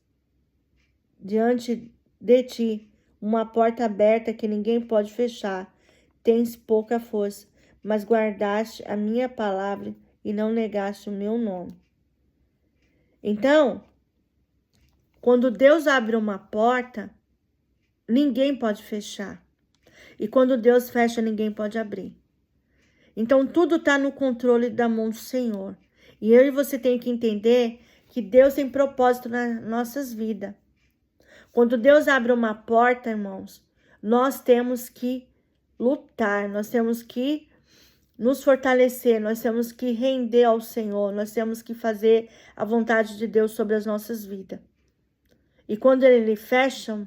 diante de ti uma porta aberta que ninguém pode fechar. Tens pouca força, mas guardaste a minha palavra e não negaste o meu nome. Então, quando Deus abre uma porta, ninguém pode fechar. E quando Deus fecha, ninguém pode abrir. Então, tudo está no controle da mão do Senhor. E eu e você tem que entender que Deus tem propósito nas nossas vidas. Quando Deus abre uma porta, irmãos, nós temos que lutar, nós temos que nos fortalecer, nós temos que render ao Senhor, nós temos que fazer a vontade de Deus sobre as nossas vidas. E quando Ele fecha,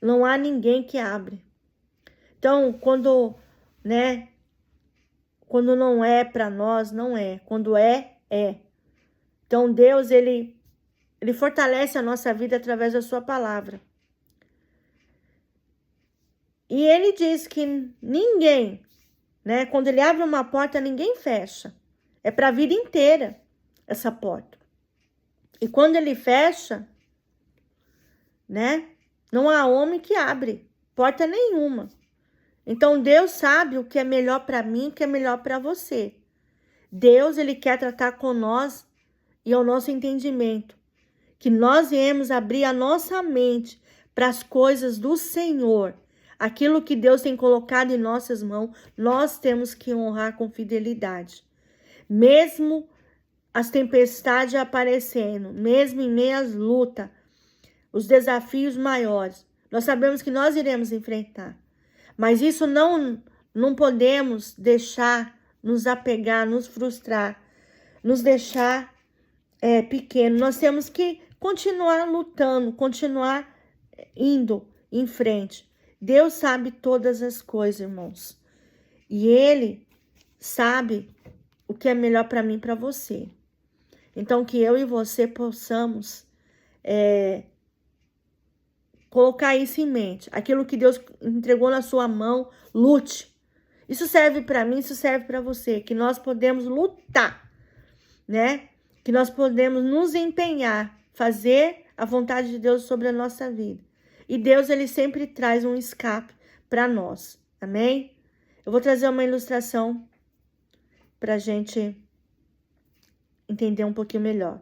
não há ninguém que abre. Então, quando não é para nós, não é. Quando é, é. Então, Deus, Ele fortalece a nossa vida através da sua palavra. E Ele diz que ninguém, quando Ele abre uma porta, ninguém fecha. É para a vida inteira essa porta. E quando Ele fecha, não há homem que abre porta nenhuma. Então, Deus sabe o que é melhor para mim, o que é melhor para você. Deus, Ele quer tratar com nós e ao nosso entendimento. Que nós viemos abrir a nossa mente para as coisas do Senhor. Aquilo que Deus tem colocado em nossas mãos, nós temos que honrar com fidelidade. Mesmo as tempestades aparecendo, mesmo em meio às lutas, os desafios maiores, nós sabemos que nós iremos enfrentar. Mas isso não podemos deixar nos apegar, nos frustrar, nos deixar pequeno. Nós temos que continuar lutando, continuar indo em frente. Deus sabe todas as coisas, irmãos. E Ele sabe o que é melhor para mim e para você. Então, que eu e você possamos colocar isso em mente. Aquilo que Deus entregou na sua mão, lute. Isso serve para mim, isso serve para você. Que nós podemos lutar, Que nós podemos nos empenhar, fazer a vontade de Deus sobre a nossa vida. E Deus, Ele sempre traz um escape para nós. Amém? Eu vou trazer uma ilustração para a gente entender um pouquinho melhor.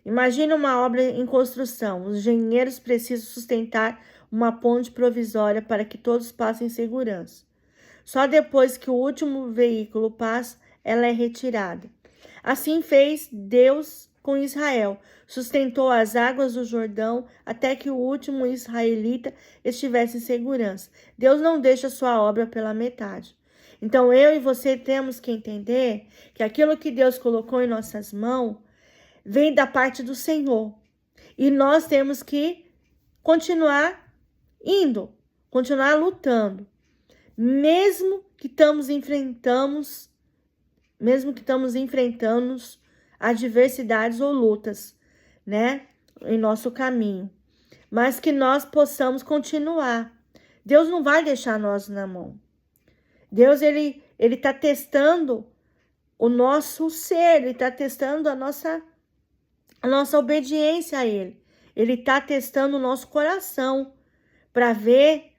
Imagine uma obra em construção. Os engenheiros precisam sustentar uma ponte provisória para que todos passem em segurança. Só depois que o último veículo passa, ela é retirada. Assim fez Deus com Israel. Sustentou as águas do Jordão até que o último israelita estivesse em segurança. Deus não deixa sua obra pela metade. Então, eu e você temos que entender que aquilo que Deus colocou em nossas mãos vem da parte do Senhor. E nós temos que continuar indo, continuar lutando. Mesmo que estamos enfrentando adversidades ou lutas, em nosso caminho. Mas que nós possamos continuar. Deus não vai deixar nós na mão. Deus, Ele está testando o nosso ser, Ele está testando a nossa obediência a Ele. Ele está testando o nosso coração para ver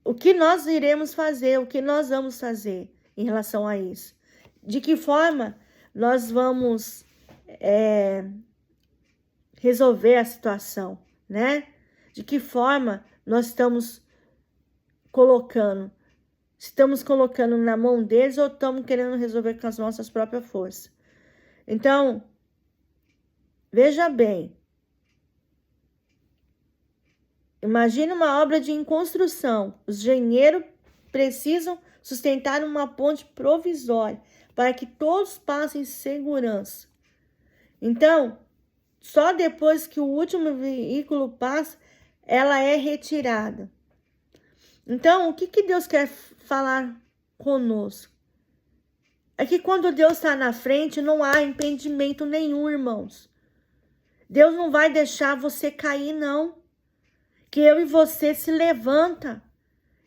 o que nós iremos fazer, o que nós vamos fazer em relação a isso. De que forma nós vamos resolver a situação, De que forma nós estamos colocando? Estamos colocando na mão deles ou estamos querendo resolver com as nossas próprias forças? Então, veja bem, Imagina uma obra em construção. Os engenheiros precisam sustentar uma ponte provisória para que todos passem em segurança. Então, só depois que o último veículo passa, ela é retirada. Então, o que Deus quer falar conosco? É que quando Deus está na frente, não há impedimento nenhum, irmãos. Deus não vai deixar você cair, não. Que eu e você se levanta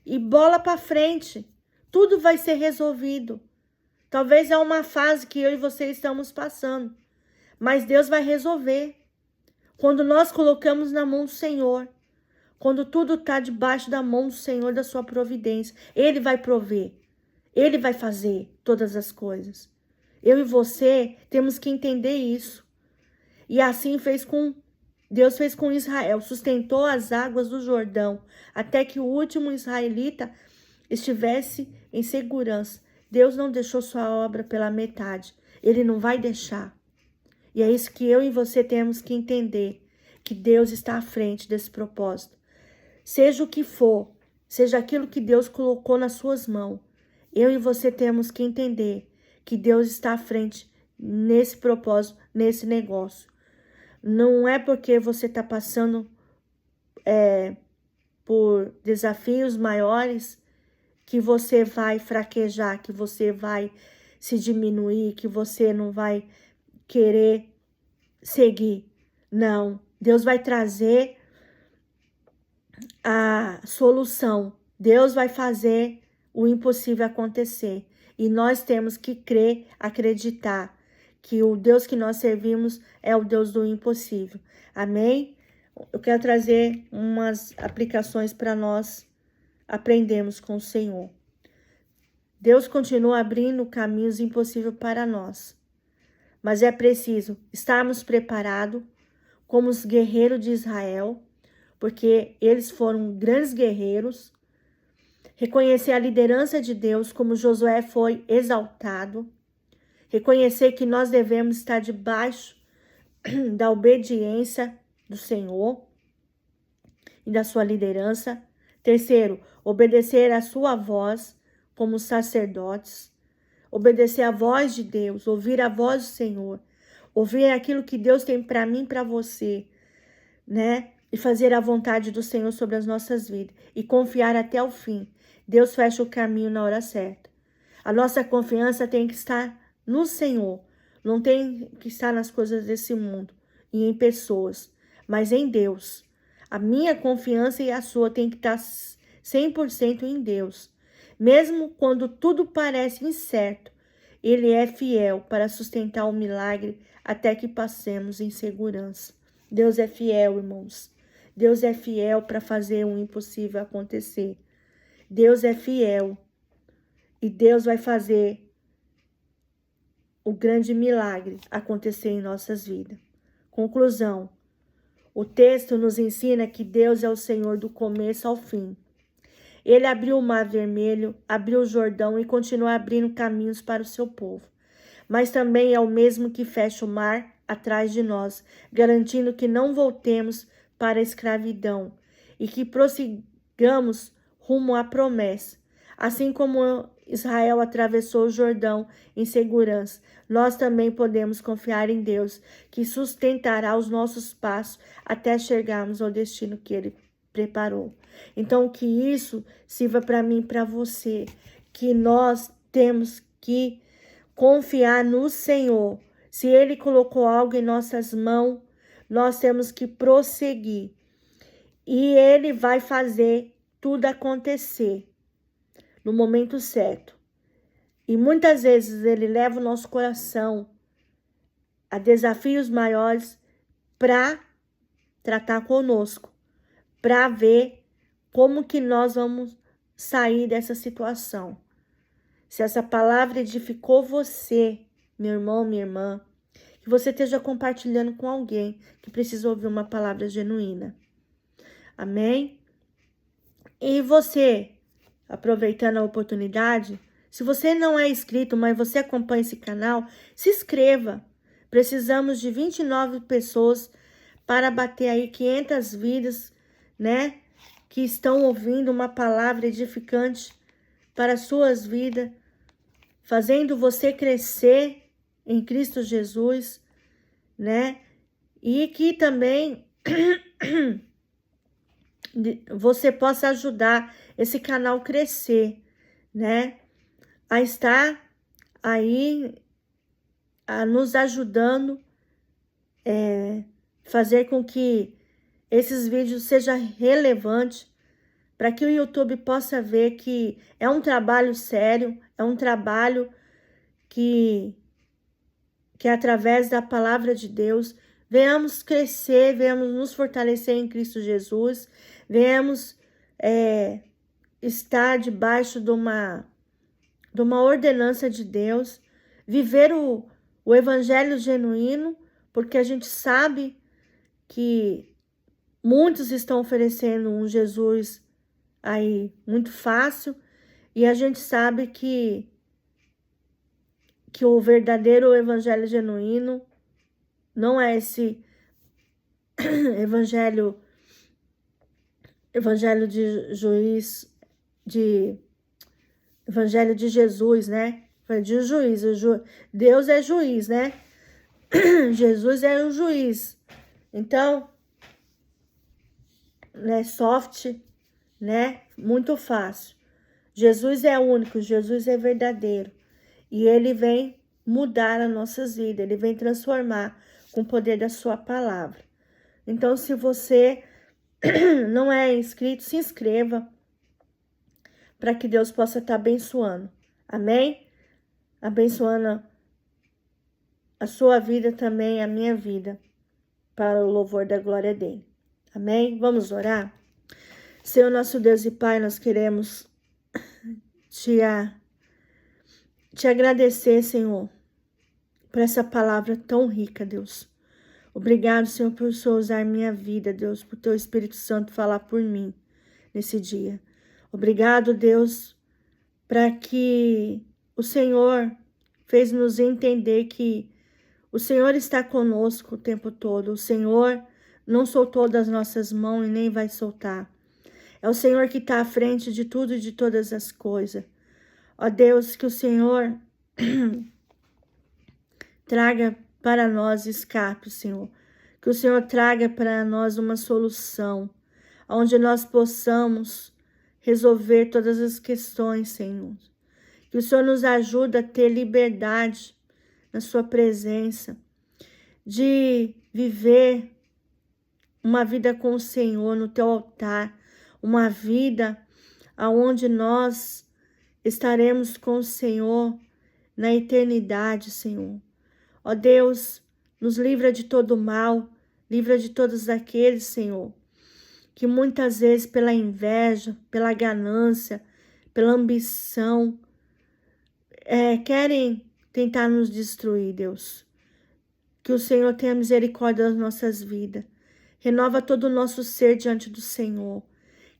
e bola para frente. Tudo vai ser resolvido. Talvez é uma fase que eu e você estamos passando, mas Deus vai resolver. Quando nós colocamos na mão do Senhor, quando tudo está debaixo da mão do Senhor, da sua providência, Ele vai prover. Ele vai fazer todas as coisas. Eu e você temos que entender isso. E assim Deus fez com Israel, sustentou as águas do Jordão, até que o último israelita estivesse em segurança. Deus não deixou sua obra pela metade. Ele não vai deixar. E é isso que eu e você temos que entender, que Deus está à frente desse propósito. Seja o que for, seja aquilo que Deus colocou nas suas mãos, eu e você temos que entender que Deus está à frente nesse propósito, nesse negócio. Não é porque você está passando por desafios maiores que você vai fraquejar, que você vai se diminuir, que você não vai querer seguir. Não, Deus vai trazer a solução. Deus vai fazer o impossível acontecer. E nós temos que crer, acreditar que o Deus que nós servimos é o Deus do impossível. Amém? Eu quero trazer umas aplicações para nós aprendermos com o Senhor. Deus continua abrindo caminhos impossíveis para nós. Mas é preciso estarmos preparados como os guerreiros de Israel, porque eles foram grandes guerreiros. Reconhecer a liderança de Deus, como Josué foi exaltado. Reconhecer que nós devemos estar debaixo da obediência do Senhor e da sua liderança. Terceiro, obedecer a sua voz como sacerdotes. Obedecer a voz de Deus, ouvir a voz do Senhor. Ouvir aquilo que Deus tem para mim e para você, né? E fazer a vontade do Senhor sobre as nossas vidas. E confiar até o fim. Deus fecha o caminho na hora certa. A nossa confiança tem que estar no Senhor. Não tem que estar nas coisas desse mundo e em pessoas, mas em Deus. A minha confiança e a sua tem que estar 100% em Deus. Mesmo quando tudo parece incerto, Ele é fiel para sustentar o milagre até que passemos em segurança. Deus é fiel, irmãos. Deus é fiel para fazer o impossível acontecer. Deus é fiel e Deus vai fazer o grande milagre acontecer em nossas vidas. Conclusão. O texto nos ensina que Deus é o Senhor do começo ao fim. Ele abriu o Mar Vermelho, abriu o Jordão e continua abrindo caminhos para o seu povo. Mas também é o mesmo que fecha o mar atrás de nós, garantindo que não voltemos para a escravidão e que prossigamos rumo à promessa. Assim como Israel atravessou o Jordão em segurança, nós também podemos confiar em Deus, que sustentará os nossos passos até chegarmos ao destino que Ele preparou. Então, que isso sirva para mim e para você, que nós temos que confiar no Senhor. Se Ele colocou algo em nossas mãos, nós temos que prosseguir. E Ele vai fazer tudo acontecer no momento certo. E muitas vezes Ele leva o nosso coração a desafios maiores para tratar conosco, para ver como que nós vamos sair dessa situação. Se essa palavra edificou você, meu irmão, minha irmã, que você esteja compartilhando com alguém que precisa ouvir uma palavra genuína. Amém? E você, aproveitando a oportunidade, se você não é inscrito, mas você acompanha esse canal, se inscreva. Precisamos de 29 pessoas para bater aí 500 vidas, né? que estão ouvindo uma palavra edificante para as suas vidas, fazendo você crescer em Cristo Jesus, né? E que também você possa ajudar esse canal crescer, né? A estar aí nos ajudando, fazer com que esses vídeos sejam relevantes, para que o YouTube possa ver que é um trabalho sério, é um trabalho que através da palavra de Deus, venhamos crescer, venhamos nos fortalecer em Cristo Jesus, venhamos estar debaixo de uma ordenança de Deus, viver o evangelho genuíno, porque a gente sabe que muitos estão oferecendo um Jesus aí muito fácil, e a gente sabe que o verdadeiro evangelho genuíno não é esse evangelho evangelho de Jesus, né? De juiz. Deus é juiz, né? Jesus é o juiz. Então, né, soft, né? Muito fácil. Jesus é único, Jesus é verdadeiro. E ele vem mudar as nossas vidas, ele vem transformar com o poder da sua palavra. Então, se você não é inscrito, se inscreva para que Deus possa estar abençoando. Amém? Abençoando a sua vida também, a minha vida, para o louvor da glória dele. Amém? Vamos orar? Senhor nosso Deus e Pai, nós queremos te agradecer, Senhor, por essa palavra tão rica, Deus. Obrigado, Senhor, por Senhor usar minha vida, Deus, por teu Espírito Santo falar por mim nesse dia. Obrigado, Deus, para que o Senhor fez nos entender que o Senhor está conosco o tempo todo. O Senhor não soltou das nossas mãos e nem vai soltar. É o Senhor que está à frente de tudo e de todas as coisas. Ó Deus, que o Senhor traga para nós escape, Senhor. Que o Senhor traga para nós uma solução, onde nós possamos resolver todas as questões, Senhor. Que o Senhor nos ajude a ter liberdade na sua presença, de viver uma vida com o Senhor no teu altar, uma vida onde nós estaremos com o Senhor na eternidade, Senhor. Ó Deus, nos livra de todo mal, livra de todos aqueles, Senhor, que muitas vezes pela inveja, pela ganância, pela ambição, querem tentar nos destruir, Deus. Que o Senhor tenha misericórdia das nossas vidas. Renova todo o nosso ser diante do Senhor.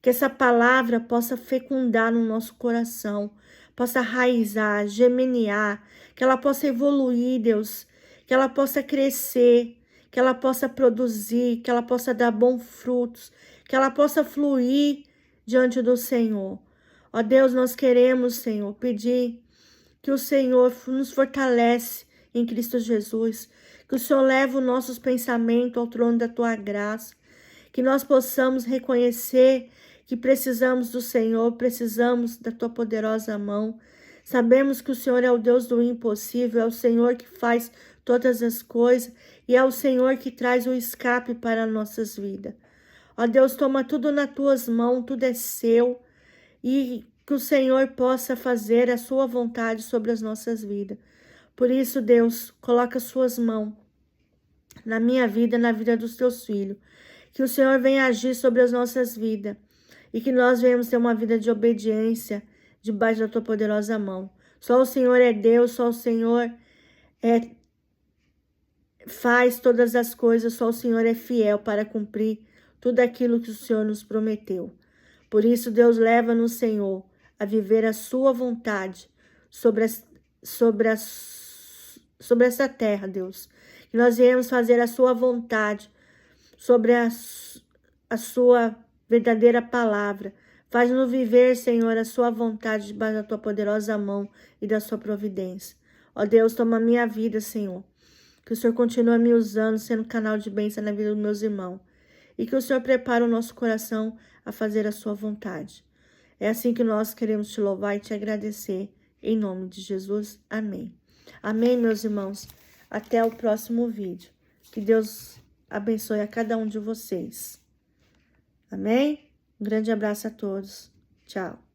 Que essa palavra possa fecundar no nosso coração, possa raizar, gemenear, que ela possa evoluir, Deus, que ela possa crescer, que ela possa produzir, que ela possa dar bons frutos, que ela possa fluir diante do Senhor. Ó Deus, nós queremos, Senhor, pedir que o Senhor nos fortalece em Cristo Jesus, que o Senhor leve os nossos pensamentos ao trono da tua graça, que nós possamos reconhecer que precisamos do Senhor, precisamos da tua poderosa mão. Sabemos que o Senhor é o Deus do impossível, é o Senhor que faz todas as coisas e é o Senhor que traz o escape para as nossas vidas. Ó Deus, toma tudo nas tuas mãos, tudo é seu, e que o Senhor possa fazer a sua vontade sobre as nossas vidas. Por isso, Deus, coloca as suas mãos na minha vida, na vida dos teus filhos. Que o Senhor venha agir sobre as nossas vidas e que nós venhamos ter uma vida de obediência debaixo da tua poderosa mão. Só o Senhor é Deus, só o Senhor faz todas as coisas, só o Senhor é fiel para cumprir tudo aquilo que o Senhor nos prometeu. Por isso, Deus, leva-nos, Senhor, a viver a sua vontade sobre essa terra, Deus. Que nós viemos fazer a sua vontade sobre a sua verdadeira palavra. Faz-nos viver, Senhor, a sua vontade debaixo da tua poderosa mão e da sua providência. Ó Deus, toma a minha vida, Senhor. Que o Senhor continue me usando, sendo canal de bênção na vida dos meus irmãos. E que o Senhor prepare o nosso coração a fazer a sua vontade. É assim que nós queremos te louvar e te agradecer. Em nome de Jesus. Amém. Amém, meus irmãos. Até o próximo vídeo. Que Deus abençoe a cada um de vocês. Amém? Um grande abraço a todos. Tchau.